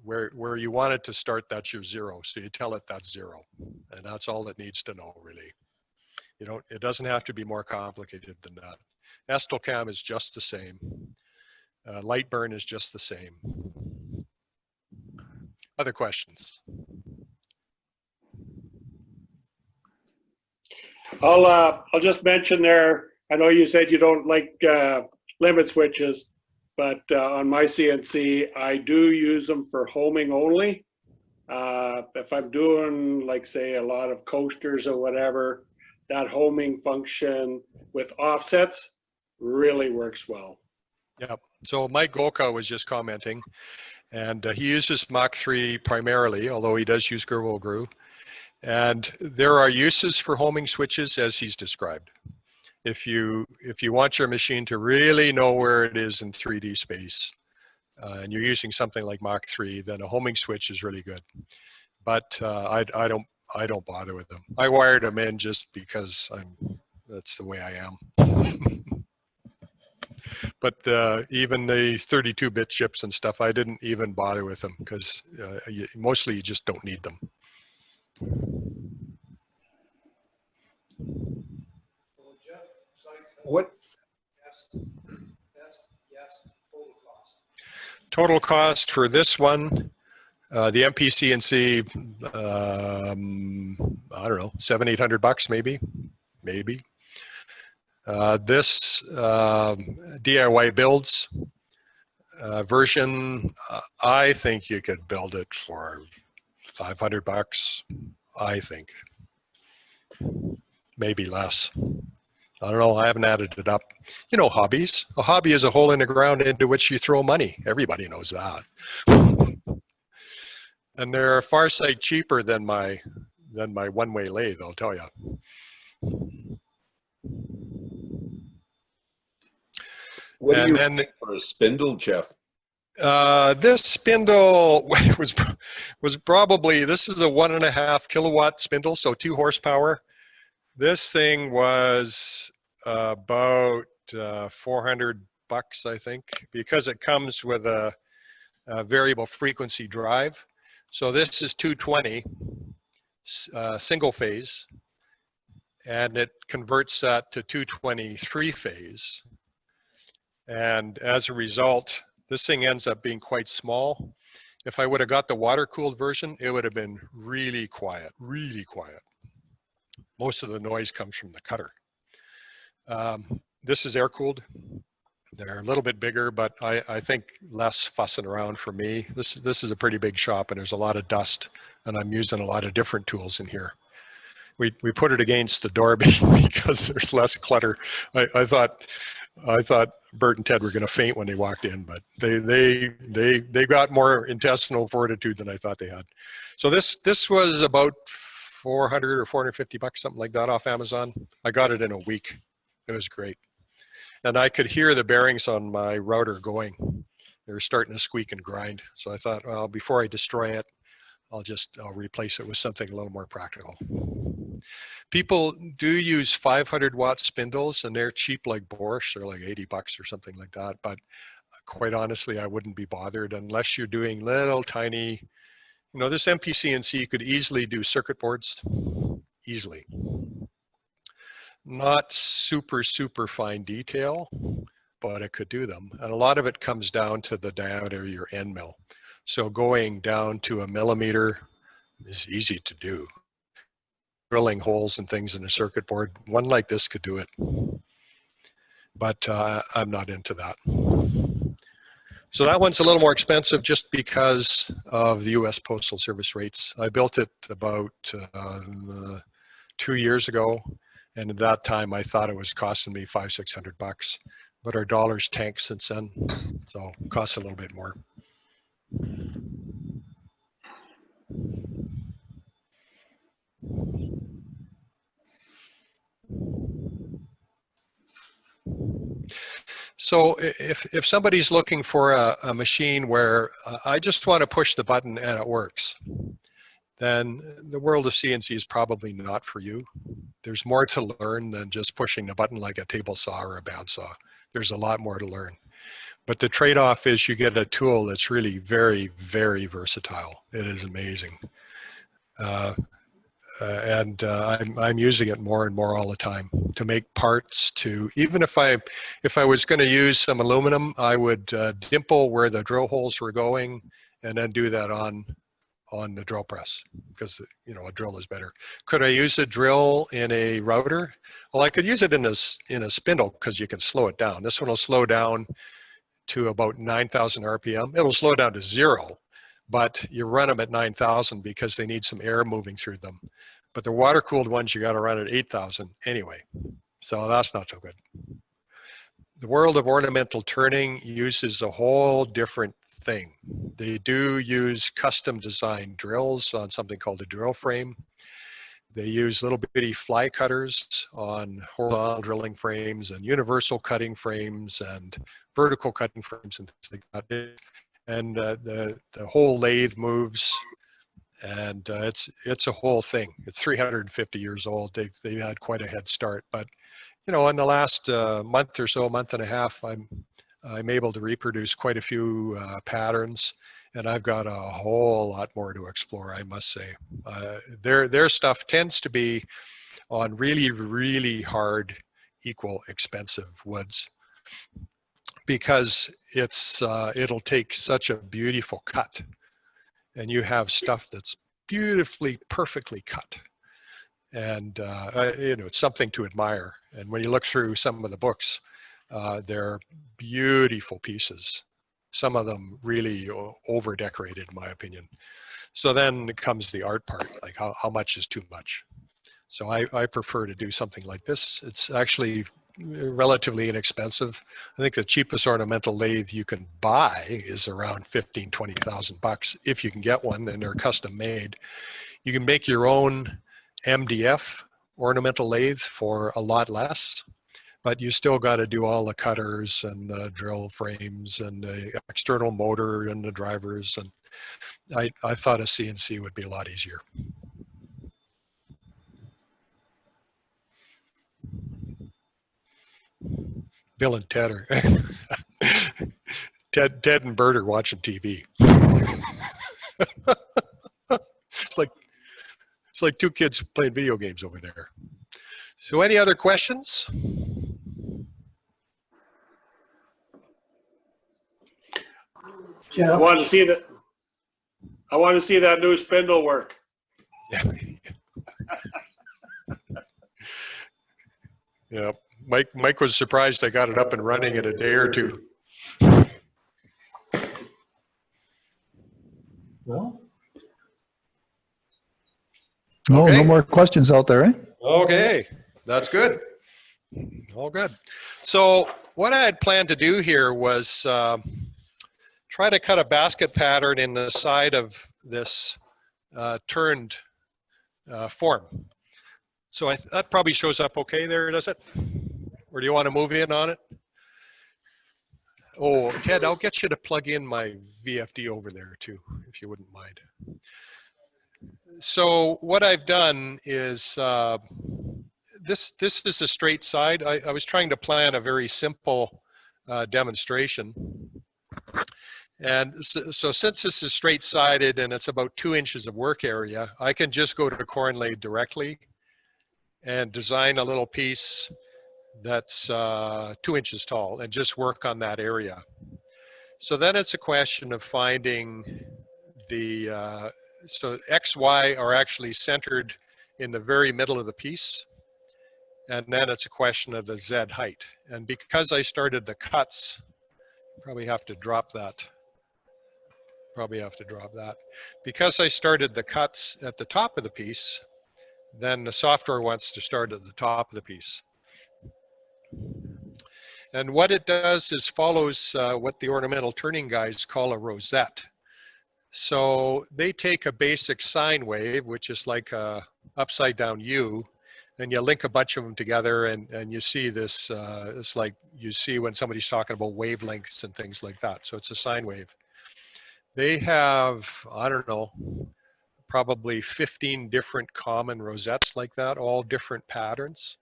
Where you want it to start, that's your zero. So you tell it that's zero, and that's all it needs to know, really. It doesn't have to be more complicated than that. Estelcam is just the same. Lightburn is just the same. Other questions? I'll just mention there, I know you said you don't like limit switches, but on my CNC, I do use them for homing only. If I'm doing, like, say, a lot of coasters or whatever, that homing function with offsets really works well. Yep. So Mike Golka was just commenting, and he uses Mach 3 primarily, although he does use Gerbil Guru. And there are uses for homing switches as he's described. If you want your machine to really know where it is in 3D space, and you're using something like Mach 3, then a homing switch is really good. But I don't bother with them. I wired them in just because that's the way I am. But even the 32-bit chips and stuff, I didn't even bother with them because mostly you just don't need them. What? Total cost for this one, the MP CNC, I don't know, $700-800 maybe. This DIY builds version, I think you could build it for $500, I think. Maybe less. I don't know, I haven't added it up. You know, hobbies. A hobby is a hole in the ground into which you throw money. Everybody knows that. And they're far sight cheaper than my one-way lathe, I'll tell you. What do And you then think for a spindle, Jeff? this spindle was probably, this is a 1.5 kilowatt spindle, so 2 horsepower. This thing was about $400, I think, because it comes with a variable frequency drive. So this is 220 single phase, and it converts that to 220 3-phase. And as a result, this thing ends up being quite small. If I would have got the water-cooled version, it would have been really quiet, really quiet. Most of the noise comes from the cutter. This is air-cooled. They're a little bit bigger, but I think less fussing around for me. This is a pretty big shop, and there's a lot of dust, and I'm using a lot of different tools in here. We put it against the door because there's less clutter. I thought Bert and Ted were going to faint when they walked in, but they got more intestinal fortitude than I thought they had. So this was about $400 or $450, something like that, off Amazon. I got it in a week. It was great. And I could hear the bearings on my router going. They were starting to squeak and grind. So I thought, well, before I destroy it, I'll replace it with something a little more practical. People do use 500 watt spindles, and they're cheap like borscht. They're like 80 bucks or something like that. But quite honestly, I wouldn't be bothered unless you're doing little tiny, this MPCNC could easily do circuit boards, easily. Not super, super fine detail, but it could do them. And a lot of it comes down to the diameter of your end mill. So going down to 1 millimeter is easy to do. Drilling holes and things in a circuit board, one like this could do it. But I'm not into that. So that one's a little more expensive just because of the US Postal Service rates. I built it about 2 years ago. And at that time, I thought it was costing me $500-600, but our dollar's tanked since then, so it costs a little bit more. So if somebody's looking for a machine where I just want to push the button and it works, then the world of CNC is probably not for you. There's more to learn than just pushing the button like a table saw or a bandsaw. There's a lot more to learn. But the trade-off is you get a tool that's really very, very versatile. It is amazing. I'm using it more and more all the time to make parts. Even if I was going to use some aluminum, I would dimple where the drill holes were going and then do that on the drill press, because a drill is better. Could I use a drill in a router? Well, I could use it in a spindle because you can slow it down. This one will slow down to about 9,000 RPM. It'll slow down to 0, but you run them at 9,000 because they need some air moving through them. But the water-cooled ones, you got to run at 8,000 anyway. So that's not so good. The world of ornamental turning uses a whole different thing. They do use custom designed drills on something called a drill frame. They use little bitty fly cutters on horizontal drilling frames and universal cutting frames and vertical cutting frames and things like that. And the whole lathe moves, and it's a whole thing. It's 350 years old. They've had quite a head start, but in the last month or so, month and a half, I'm able to reproduce quite a few patterns, and I've got a whole lot more to explore, I must say. Their stuff tends to be on really, really hard, equal, expensive woods, because it'll take such a beautiful cut, and you have stuff that's beautifully, perfectly cut. And it's something to admire. And when you look through some of the books, they're beautiful pieces. Some of them really over decorated, in my opinion. So then comes the art part, like how much is too much. So I prefer to do something like this. It's actually relatively inexpensive. I think the cheapest ornamental lathe you can buy is around 15,000 to 20,000 bucks if you can get one, and they're custom made. You can make your own MDF ornamental lathe for a lot less, but you still got to do all the cutters and the drill frames and the external motor and the drivers. And I thought a CNC would be a lot easier. Bill and Ted are Ted and Bert are watching TV. It's like two kids playing video games over there. So any other questions? I want to see that. I want to see that new spindle work. Yeah. Yeah. Mike was surprised I got it up and running in a day or two. Well, no more questions out there, eh? Okay, that's good. All good. So what I had planned to do here was try to cut a basket pattern in the side of this turned form. So that probably shows up okay there, does it? Or do you want to move in on it? Oh, Ted, I'll get you to plug in my VFD over there too, if you wouldn't mind. So what I've done is, this is a straight side. I was trying to plan a very simple demonstration. And so since this is straight sided and it's about 2 inches of work area, I can just go to corn lathe directly and design a little piece that's 2 inches tall and just work on that area. So then it's a question of finding the, so X, Y are actually centered in the very middle of the piece. And then it's a question of the Z height. And because I started the cuts, probably have to drop that. Because I started the cuts at the top of the piece, then the software wants to start at the top of the piece. And what it does is follows what the ornamental turning guys call a rosette. So they take a basic sine wave, which is like a upside down U, and you link a bunch of them together, and you see this, it's like you see when somebody's talking about wavelengths and things like that. So it's a sine wave. They have, I don't know, probably 15 different common rosettes like that, all different patterns.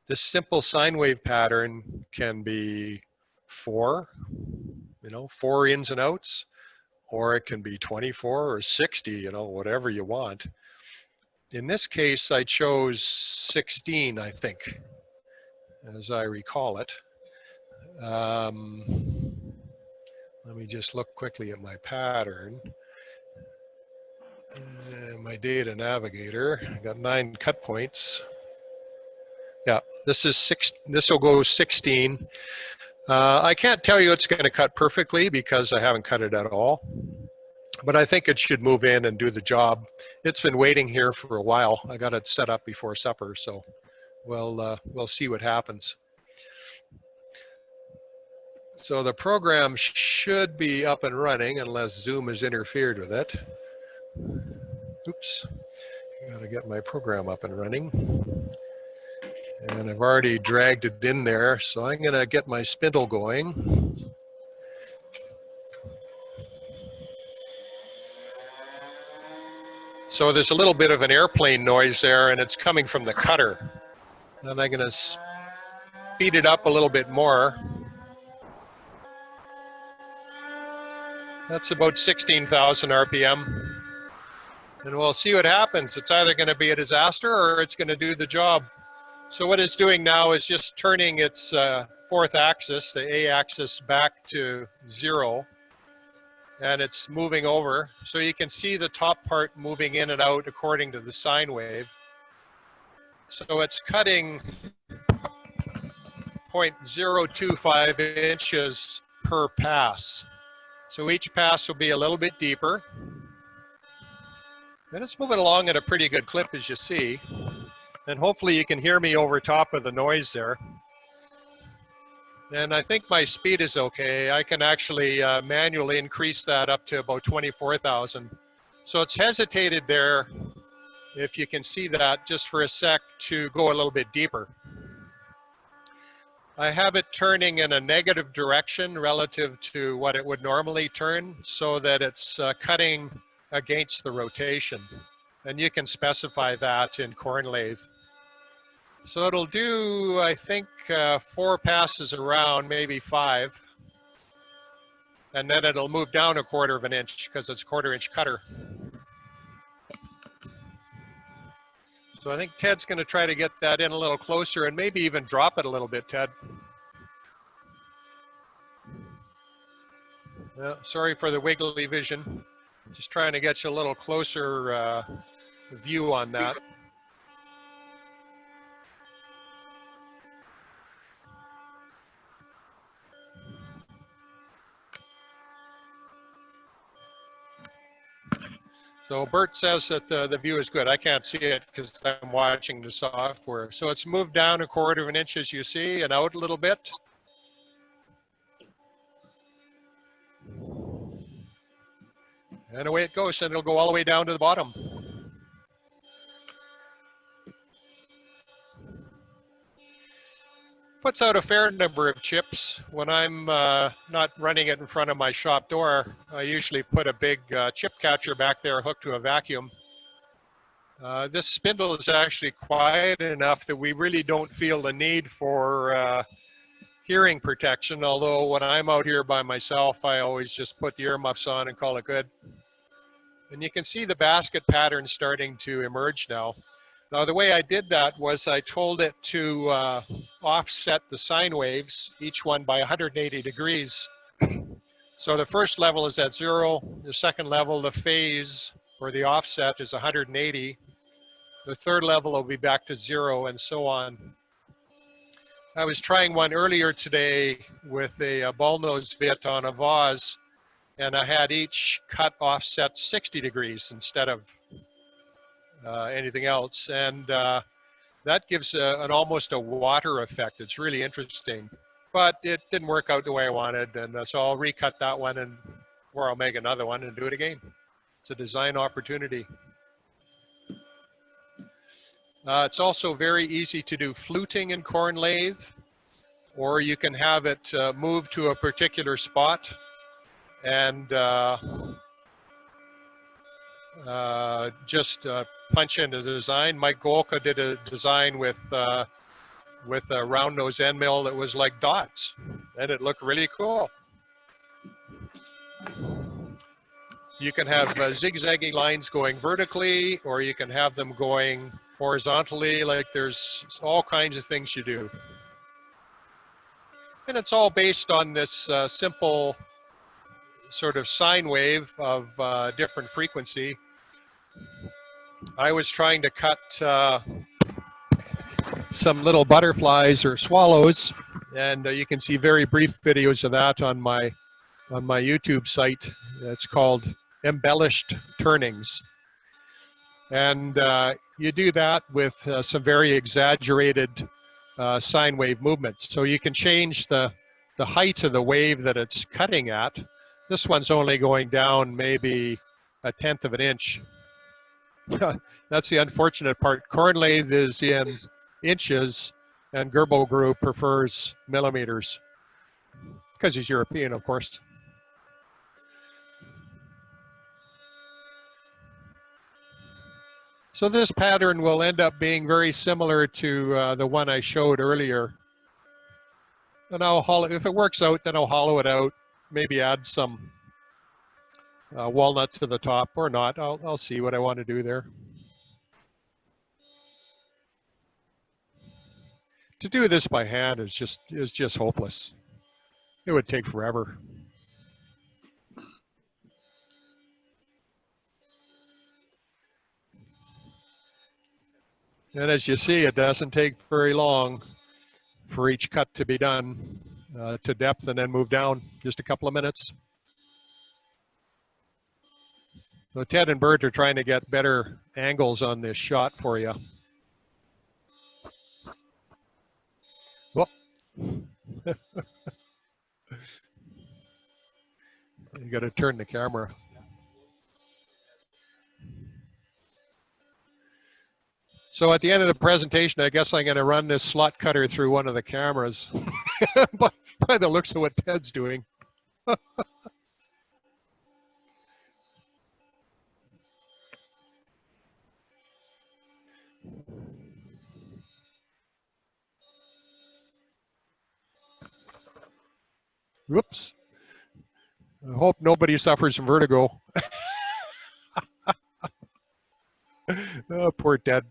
This simple sine wave pattern can be 4, 4 ins and outs, or it can be 24 or 60, whatever you want. In this case, I chose 16, I think, as I recall it. Let me just look quickly at my pattern. My data navigator, I got 9 cut points. Yeah, this will go 16. I can't tell you it's going to cut perfectly because I haven't cut it at all, but I think it should move in and do the job. It's been waiting here for a while. I got it set up before supper, so we'll see what happens. So the program should be up and running unless Zoom has interfered with it. Oops, I gotta get my program up and running. And I've already dragged it in there, so I'm gonna get my spindle going. So there's a little bit of an airplane noise there, and it's coming from the cutter. And I'm gonna speed it up a little bit more. That's about 16,000 RPM. And we'll see what happens. It's either going to be a disaster or it's going to do the job. So what it's doing now is just turning its fourth axis, the A axis, back to 0. And it's moving over. So you can see the top part moving in and out according to the sine wave. So it's cutting 0.025 inches per pass. So each pass will be a little bit deeper. And it's moving along at a pretty good clip, as you see. And hopefully you can hear me over top of the noise there. And I think my speed is okay. I can actually manually increase that up to about 24,000. So it's hesitated there, if you can see that, just for a sec, to go a little bit deeper. I have it turning in a negative direction relative to what it would normally turn, so that it's cutting against the rotation. And you can specify that in corn lathe. So it'll do, I think, 4 passes around, maybe 5. And then it'll move down 1/4 of an inch because it's a 1/4 inch cutter. So I think Ted's going to try to get that in a little closer and maybe even drop it a little bit, Ted. Yeah, sorry for the wiggly vision. Just trying to get you a little closer view on that. So Bert says that the view is good. I can't see it because I'm watching the software. So it's moved down 1/4 of an inch, as you see, and out a little bit. And away it goes, and it'll go all the way down to the bottom. Puts out a fair number of chips. When I'm not running it in front of my shop door, I usually put a big chip catcher back there hooked to a vacuum, This spindle is actually quiet enough that we really don't feel the need for hearing protection, although when I'm out here by myself, I always just put the earmuffs on and call it good. And you can see the basket pattern starting to emerge now. Now, the way I did that was I told it to offset the sine waves, each one by 180 degrees. So the first level is at 0. The second level, the phase or the offset is 180. The third level will be back to 0 and so on. I was trying one earlier today with a ball-nosed bit on a vase, and I had each cut offset 60 degrees instead of anything else. And that gives an almost a water effect. It's really interesting, but it didn't work out the way I wanted. And so I'll recut that one, or I'll make another one and do it again. It's a design opportunity. It's also very easy to do fluting in corn lathe, or you can have it move to a particular spot and just punch in a design. Mike Golka did a design with a round nose end mill that was like dots, and it looked really cool. You can have zigzaggy lines going vertically, or you can have them going horizontally. Like there's all kinds of things you do. And it's all based on this simple sort of sine wave of different frequency. I was trying to cut some little butterflies or swallows, and you can see very brief videos of that on my YouTube site. It's called Embellished Turnings. And you do that with some very exaggerated sine wave movements. So you can change the height of the wave that it's cutting at. This one's only going down maybe 1/10 of an inch. That's the unfortunate part. Corn lathe is in inches, and Gerbo Group prefers millimeters, because he's European, of course. So this pattern will end up being very similar to the one I showed earlier. And I'll hollow, if it works out, then I'll hollow it out, maybe add some walnut to the top or not. I'll see what I want to do there. To do this by hand is just hopeless. It would take forever. And as you see, it doesn't take very long for each cut to be done to depth and then move down, just a couple of minutes. So Ted and Bert are trying to get better angles on this shot for you. Well, you got to turn the camera. So at the end of the presentation, I guess I'm going to run this slot cutter through one of the cameras by the looks of what Ted's doing. Whoops. I hope nobody suffers from vertigo. Oh, poor Ted.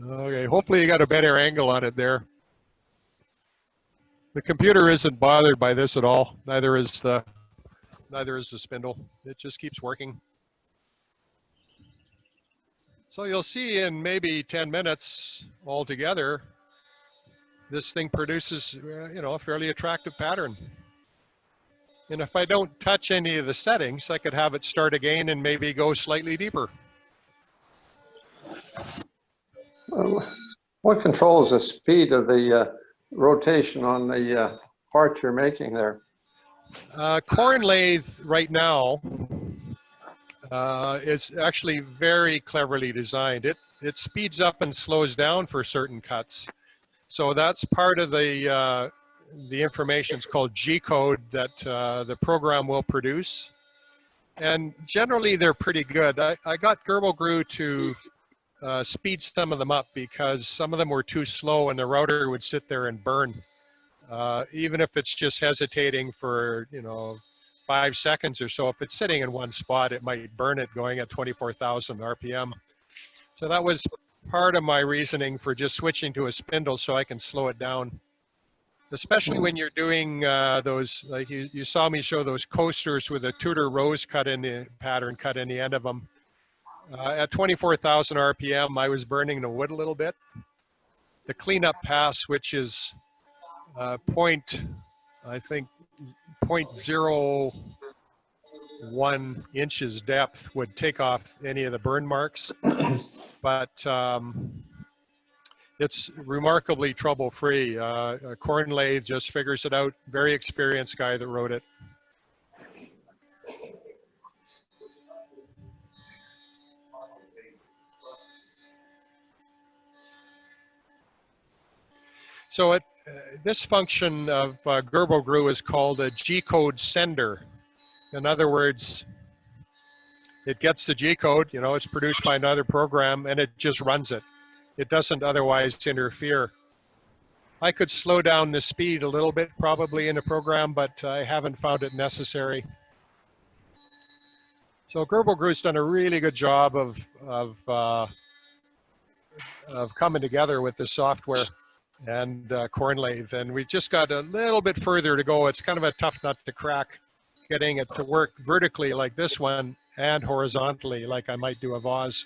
Okay, hopefully you got a better angle on it there. The computer isn't bothered by this at all. Neither is the spindle. It just keeps working. So you'll see in maybe 10 minutes altogether, this thing produces, you know, a fairly attractive pattern. And if I don't touch any of the settings, I could have it start again and maybe go slightly deeper. What controls the speed of the rotation on the part you're making there? Corn lathe right now is actually very cleverly designed. It speeds up and slows down for certain cuts. So that's part of the information is called G code that the program will produce. And generally they're pretty good. I got Gerbil Glue to speed some of them up because some of them were too slow and the router would sit there and burn. Even if it's just hesitating for, 5 seconds or so, if it's sitting in one spot, it might burn it going at 24,000 RPM. So that was part of my reasoning for just switching to a spindle so I can slow it down. Especially when you're doing those, like you saw me show those coasters with a Tudor rose cut in the pattern, cut in the end of them. At 24,000 RPM, I was burning the wood a little bit. The cleanup pass, which is I think 0.01 inches depth, would take off any of the burn marks. But it's remarkably trouble-free. A corn lathe just figures it out. Very experienced guy that wrote it. So this function of Gerbil Glue is called a G-code sender. In other words, it gets the G-code, it's produced by another program, and it just runs it. It doesn't otherwise interfere. I could slow down the speed a little bit probably in the program, but I haven't found it necessary. So Gerbil Glue's done a really good job of coming together with the software and corn lathe, and we've just got a little bit further to go. It's kind of a tough nut to crack, getting it to work vertically like this one and horizontally like I might do a vase.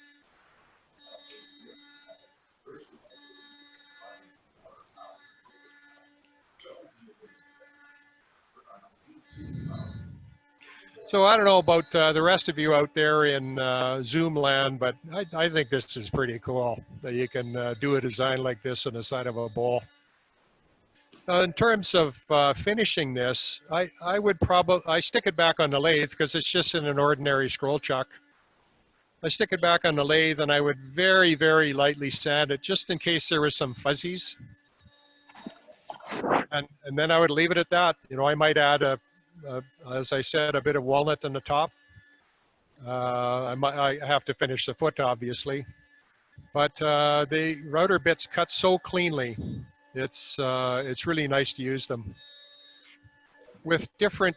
So I don't know about the rest of you out there in Zoom land, but I think this is pretty cool that you can do a design like this on the side of a bowl. In terms of finishing this, I stick it back on the lathe because it's just in an ordinary scroll chuck. I stick it back on the lathe and I would very, very lightly sand it just in case there was some fuzzies. And then I would leave it at that. I might add as I said, a bit of walnut on the top. I have to finish the foot, obviously. But the router bits cut so cleanly. It's really nice to use them. With different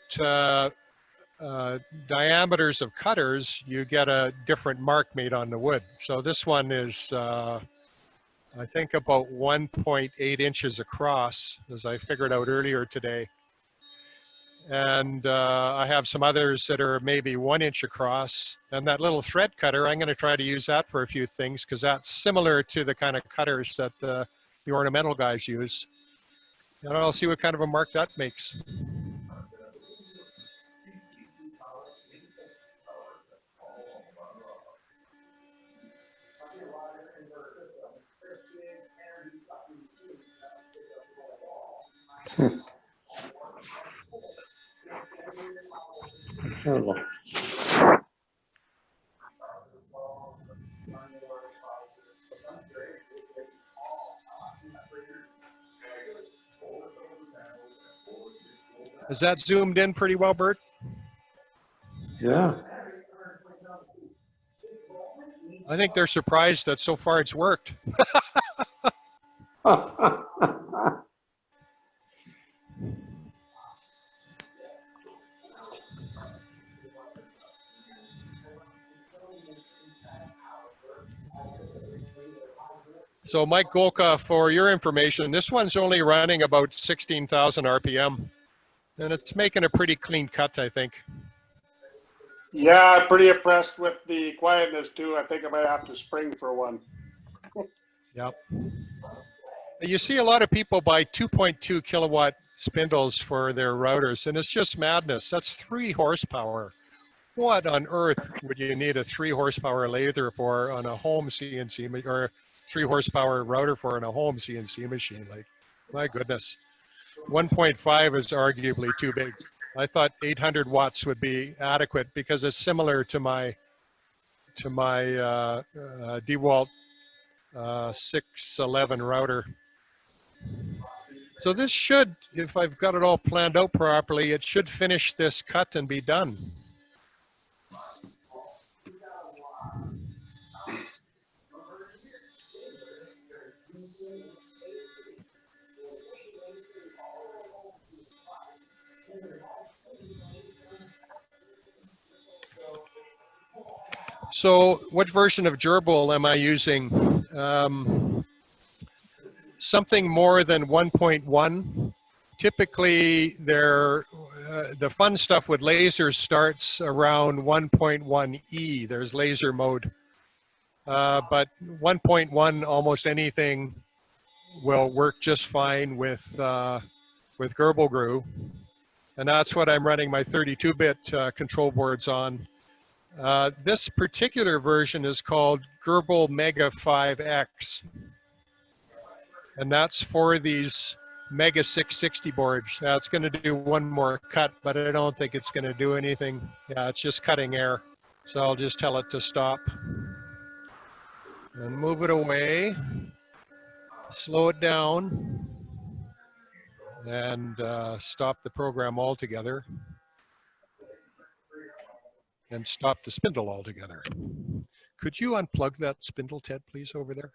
diameters of cutters, you get a different mark made on the wood. So this one is, I think, about 1.8 inches across, as I figured out earlier today. And I have some others that are maybe 1 inch across. And that little thread cutter, I'm going to try to use that for a few things because that's similar to the kind of cutters that the ornamental guys use. And I'll see what kind of a mark that makes. Is that zoomed in pretty well, Bert? Yeah. I think they're surprised that so far it's worked. So Mike Golka, for your information, this one's only running about 16,000 RPM. And it's making a pretty clean cut, I think. Yeah, I'm pretty impressed with the quietness too. I think I might have to spring for one. Yep. You see a lot of people buy 2.2 kilowatt spindles for their routers, and it's just madness. That's 3 horsepower. What on earth would you need a 3 horsepower lather for on a home CNC, or 3 horsepower router for on a home CNC machine? Like, my goodness. 1.5 is arguably too big. I thought 800 watts would be adequate because it's similar to my DeWalt 611 router. So this should, if I've got it all planned out properly, it should finish this cut and be done. So what version of gerbil am I using? Something more than 1.1. Typically, the fun stuff with lasers starts around 1.1e. There's laser mode. But 1.1, almost anything will work just fine with gerbil glue. And that's what I'm running my 32-bit control boards on. This particular version is called Gerbil Mega 5X. And that's for these Mega 660 boards. Now it's going to do one more cut, but I don't think it's going to do anything. Yeah, it's just cutting air. So I'll just tell it to stop. And move it away. Slow it down. And stop the program altogether. And stop the spindle altogether. Could you unplug that spindle, Ted, please, over there?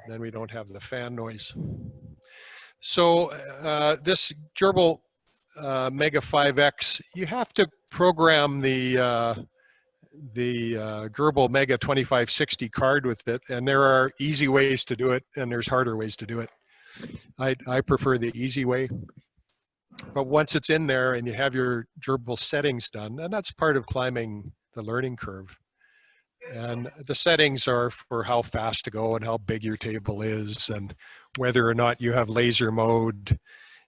Then we don't have the fan noise. So this gerbil Mega 5X, you have to program the gerbil Mega 2560 card with it, and there are easy ways to do it, and there's harder ways to do it. I prefer the easy way. But once it's in there and you have your gerbil settings done, and that's part of climbing the learning curve. And the settings are for how fast to go and how big your table is and whether or not you have laser mode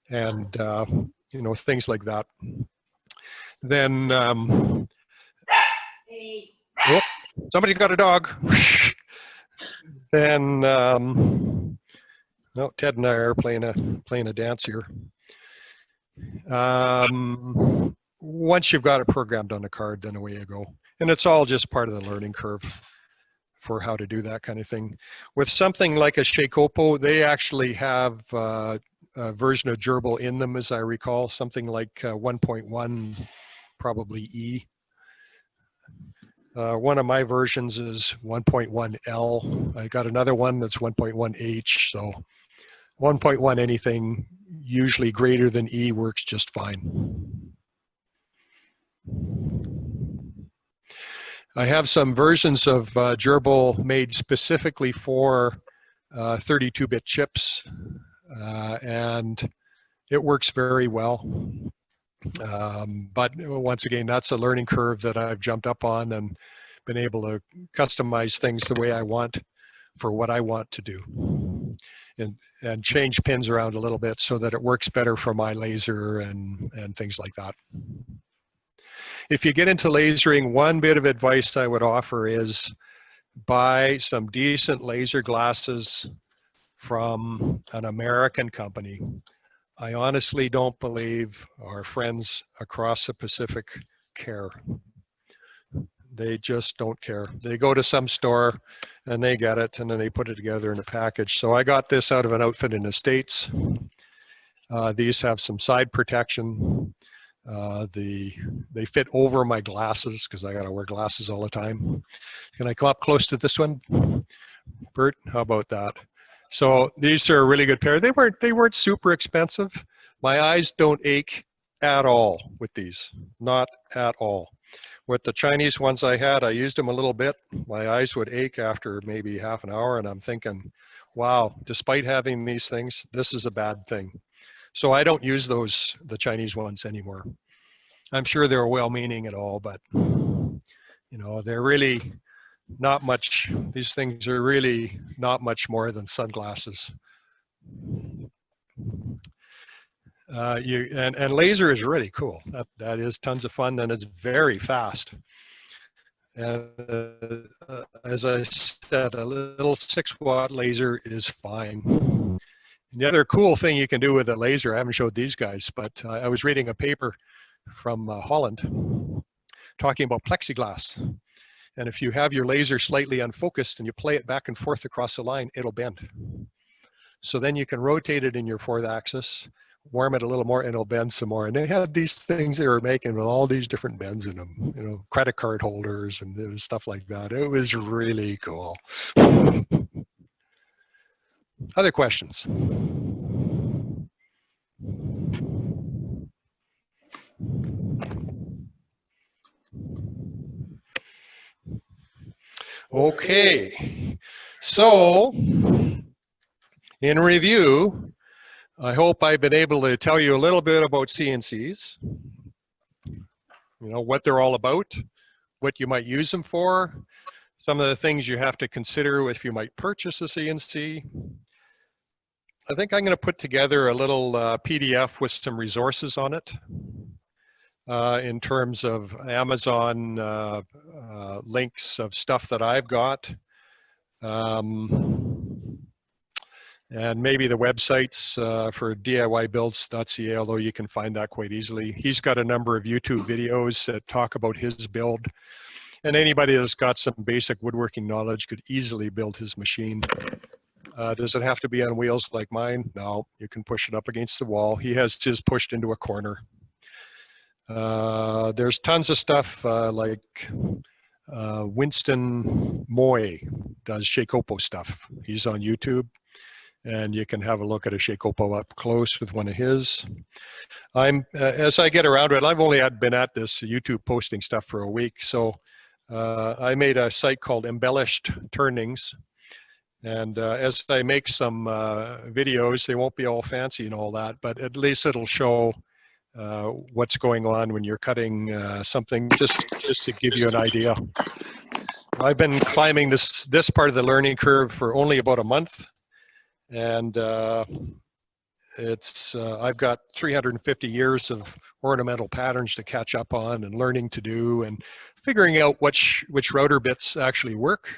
and, you know, things like that. Then, oh, somebody got a dog. Then, no, Ted and I are playing a dance here. Once you've got it programmed on the card, then away you go. And it's all just part of the learning curve for how to do that kind of thing. With something like a Shakeopo, they actually have a version of gerbil in them, as I recall, something like 1.1, probably E. One of my versions is 1.1L. I got another one that's 1.1H, so 1.1 anything usually greater than E works just fine. I have some versions of gerbil made specifically for 32-bit chips, and it works very well. But once again, that's a learning curve that I've jumped up on and been able to customize things the way I want for what I want to do. And change pins around a little bit so that it works better for my laser and things like that. If you get into lasering, one bit of advice I would offer is buy some decent laser glasses from an American company. I honestly don't believe our friends across the Pacific care. They just don't care. They go to some store and they get it and then they put it together in a package. So I got this out of an outfit in the States. These have some side protection. They fit over my glasses because I got to wear glasses all the time. Can I come up close to this one? Bert, how about that? So these are a really good pair. They weren't super expensive. My eyes don't ache at all with these, not at all. With the Chinese ones I had, I used them a little bit. My eyes would ache after maybe half an hour, and I'm thinking, wow, despite having these things, this is a bad thing. So I don't use the Chinese ones anymore. I'm sure they're well-meaning and all, but you know, they're really not much. These things are really not much more than sunglasses. And laser is really cool. That is tons of fun, and it's very fast. And as I said, a little 6-watt laser is fine. And the other cool thing you can do with a laser, I haven't showed these guys, but I was reading a paper from Holland talking about plexiglass. And if you have your laser slightly unfocused and you play it back and forth across the line, it'll bend. So then you can rotate it in your 4th axis, warm it a little more, and it'll bend some more. And they had these things they were making with all these different bends in them, you know, credit card holders and stuff like that. It was really cool. Other questions? Okay, so in review, I hope I've been able to tell you a little bit about CNCs, what they're all about, what you might use them for, some of the things you have to consider if you might purchase a CNC. I think I'm going to put together a little PDF with some resources on it in terms of Amazon links of stuff that I've got. And maybe the websites for DIYbuilds.ca, although you can find that quite easily. He's got a number of YouTube videos that talk about his build. And anybody that's got some basic woodworking knowledge could easily build his machine. Does it have to be on wheels like mine? No, you can push it up against the wall. He has his pushed into a corner. There's tons of stuff like Winston Moy does Shakeopo stuff. He's on YouTube. And you can have a look at a Shakeopo up close with one of his. As I get around to it, I've only been at this YouTube posting stuff for a week. So I made a site called Embellished Turnings. And as I make some videos, they won't be all fancy and all that, but at least it'll show what's going on when you're cutting something, just to give you an idea. I've been climbing this part of the learning curve for only about a month. And I've got 350 years of ornamental patterns to catch up on and learning to do and figuring out which router bits actually work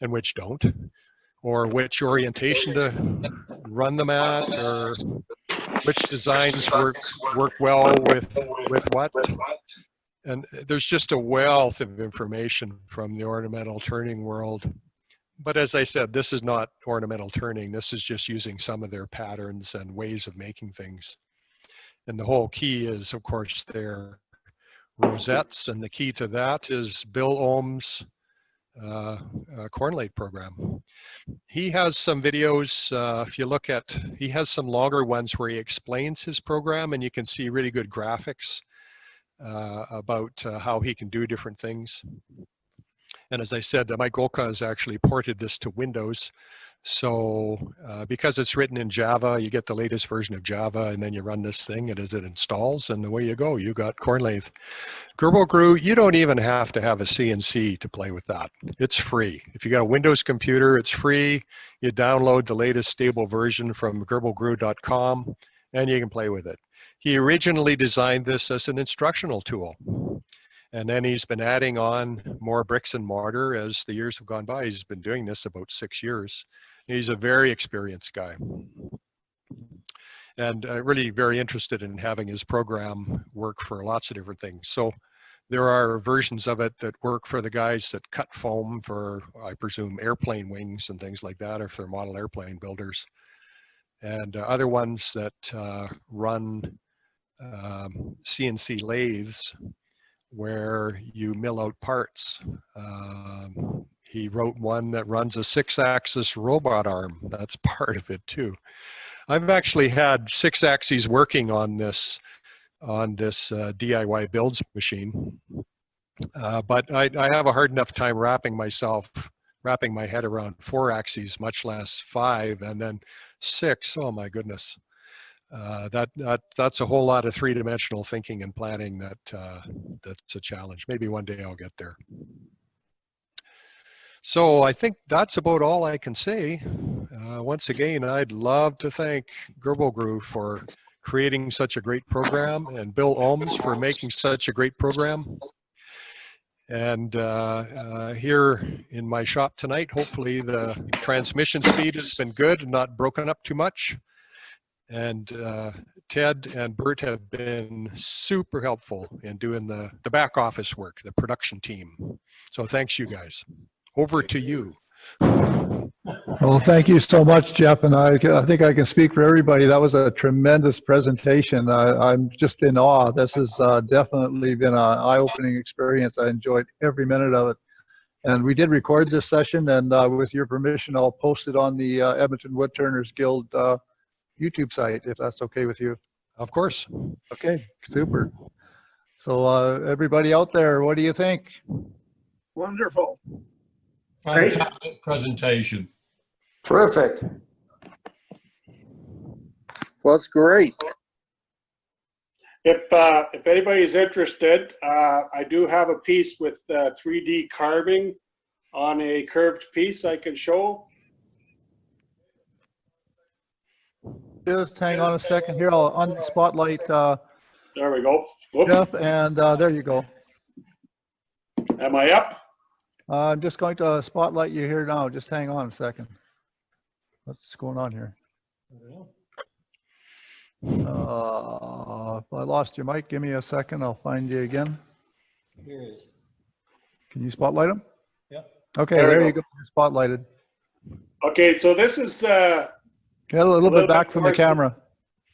and which don't, or which orientation to run them at, or which designs work well with what. And there's just a wealth of information from the ornamental turning world. But as I said, this is not ornamental turning. This is just using some of their patterns and ways of making things. And the whole key is, of course, their rosettes. And the key to that is Bill Ohm's corn lathe program. He has some videos, if you look at, he has some longer ones where he explains his program, and you can see really good graphics about how he can do different things. And as I said, Mike Golka has actually ported this to Windows. So because it's written in Java, you get the latest version of Java, and then you run this thing, and as it installs, and away you go, you got corn lathe. GerboGrew, you don't even have to have a CNC to play with that. It's free. If you got a Windows computer, it's free. You download the latest stable version from gerbogrew.com, and you can play with it. He originally designed this as an instructional tool. And then he's been adding on more bricks and mortar as the years have gone by. He's been doing this about 6 years. He's a very experienced guy. And really very interested in having his program work for lots of different things. So there are versions of it that work for the guys that cut foam for, I presume, airplane wings and things like that, or if they're model airplane builders. And other ones that run CNC lathes, where you mill out parts. He wrote one that runs a 6-axis robot arm. That's part of it too. I've actually had 6 axes working on this DIY builds machine, but I have a hard enough time wrapping my head around 4 axes, much less 5, and then 6. Oh my goodness. That's a whole lot of 3-dimensional thinking and planning that's a challenge. Maybe one day I'll get there. So I think that's about all I can say. Once again, I'd love to thank GerboGrew for creating such a great program, and Bill Ohms for making such a great program. And here in my shop tonight, hopefully the transmission speed has been good and not broken up too much. And Ted and Bert have been super helpful in doing the back office work, the production team. So thanks, you guys. Over to you. Well, thank you so much, Jeff. And I think I can speak for everybody. That was a tremendous presentation. I'm just in awe. This has definitely been an eye-opening experience. I enjoyed every minute of it. And we did record this session, and with your permission, I'll post it on the Edmonton Woodturners Guild YouTube site, if that's okay with you. Of course. Okay, super. So everybody out there, what do you think? Wonderful. Fantastic presentation. Terrific. Well, it's great. If anybody's interested, I do have a piece with 3D carving on a curved piece I can show. Just hang on a second here. I'll on the spotlight There we go. Whoop. Jeff, and there you go. Am I up? I'm just going to spotlight you here now. Just hang on a second. What's going on here? I lost your mic. Give me a second. I'll find you again. Here it is. Can you spotlight him? Yep. Okay, There we there go. you go. You're spotlighted. Okay, so this is Get a little bit back from the more- camera.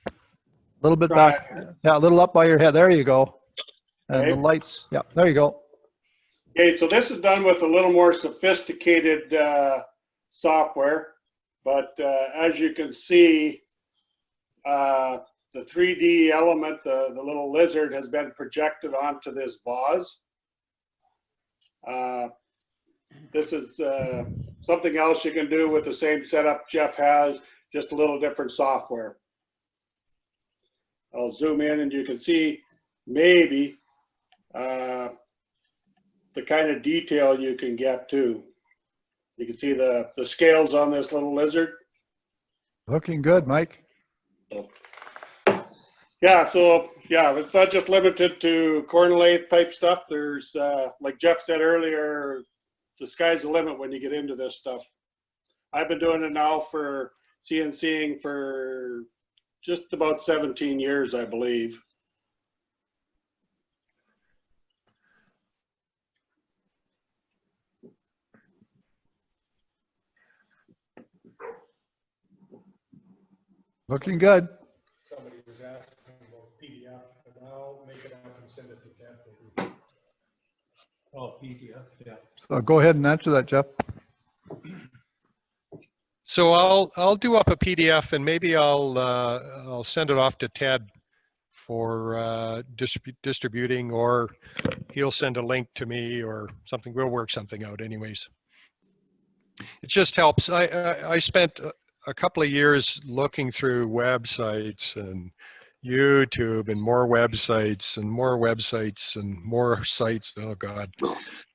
A little bit Try back. Yeah, a little up by your head. There you go. And Okay. the lights. Yeah, there you go. Okay, so this is done with a little more sophisticated software, but as you can see, the 3D element, the little lizard, has been projected onto this vase. This is something else you can do with the same setup Jeff has, just a little different software. I'll zoom in and you can see maybe the kind of detail you can get too. You can see the scales on this little lizard. Looking good, Mike. Yeah, so yeah, it's not just limited to corn lathe type stuff. There's, like Jeff said earlier, the sky's the limit when you get into this stuff. I've been doing it now for CNCing for just about 17 years, I believe. Looking good. Somebody was asking about PDF, and I'll make it up and send it to Jeff. Oh, PDF, yeah. So go ahead and answer that, Jeff. So I'll do up a PDF and maybe I'll send it off to Ted for distributing, or he'll send a link to me or something. We'll work something out anyways. It just helps. I spent a couple of years looking through websites and YouTube and more websites and more websites and more sites. Oh God.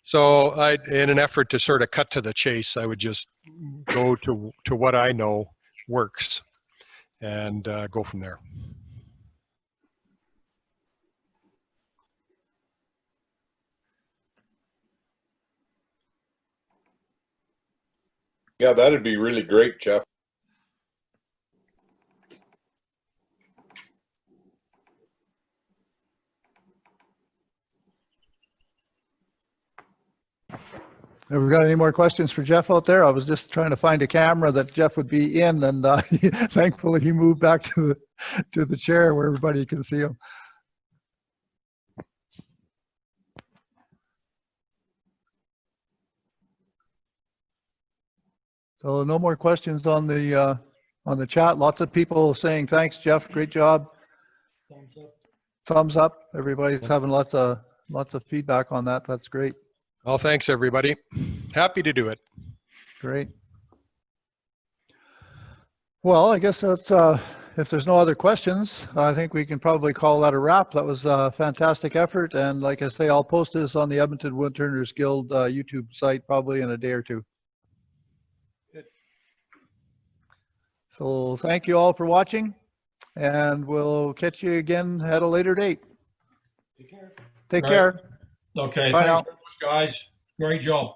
So in an effort to sort of cut to the chase, I would just go to what I know works and go from there. Yeah, that'd be really great, Jeff. Have we got any more questions for Jeff out there? I was just trying to find a camera that Jeff would be in, and thankfully he moved back to the chair where everybody can see him. So no more questions on the chat. Lots of people saying thanks, Jeff. Great job. Thumbs up. Thumbs up. Everybody's having lots of feedback on that. That's great. Well, thanks everybody. Happy to do it. Great. Well, I guess that's, if there's no other questions, I think we can probably call that a wrap. That was a fantastic effort. And like I say, I'll post this on the Edmonton Woodturners Guild YouTube site probably in a day or two. Good. So thank you all for watching, and we'll catch you again at a later date. Take care. Take Right. care. Okay, Bye thanks now. very much, guys. Great job.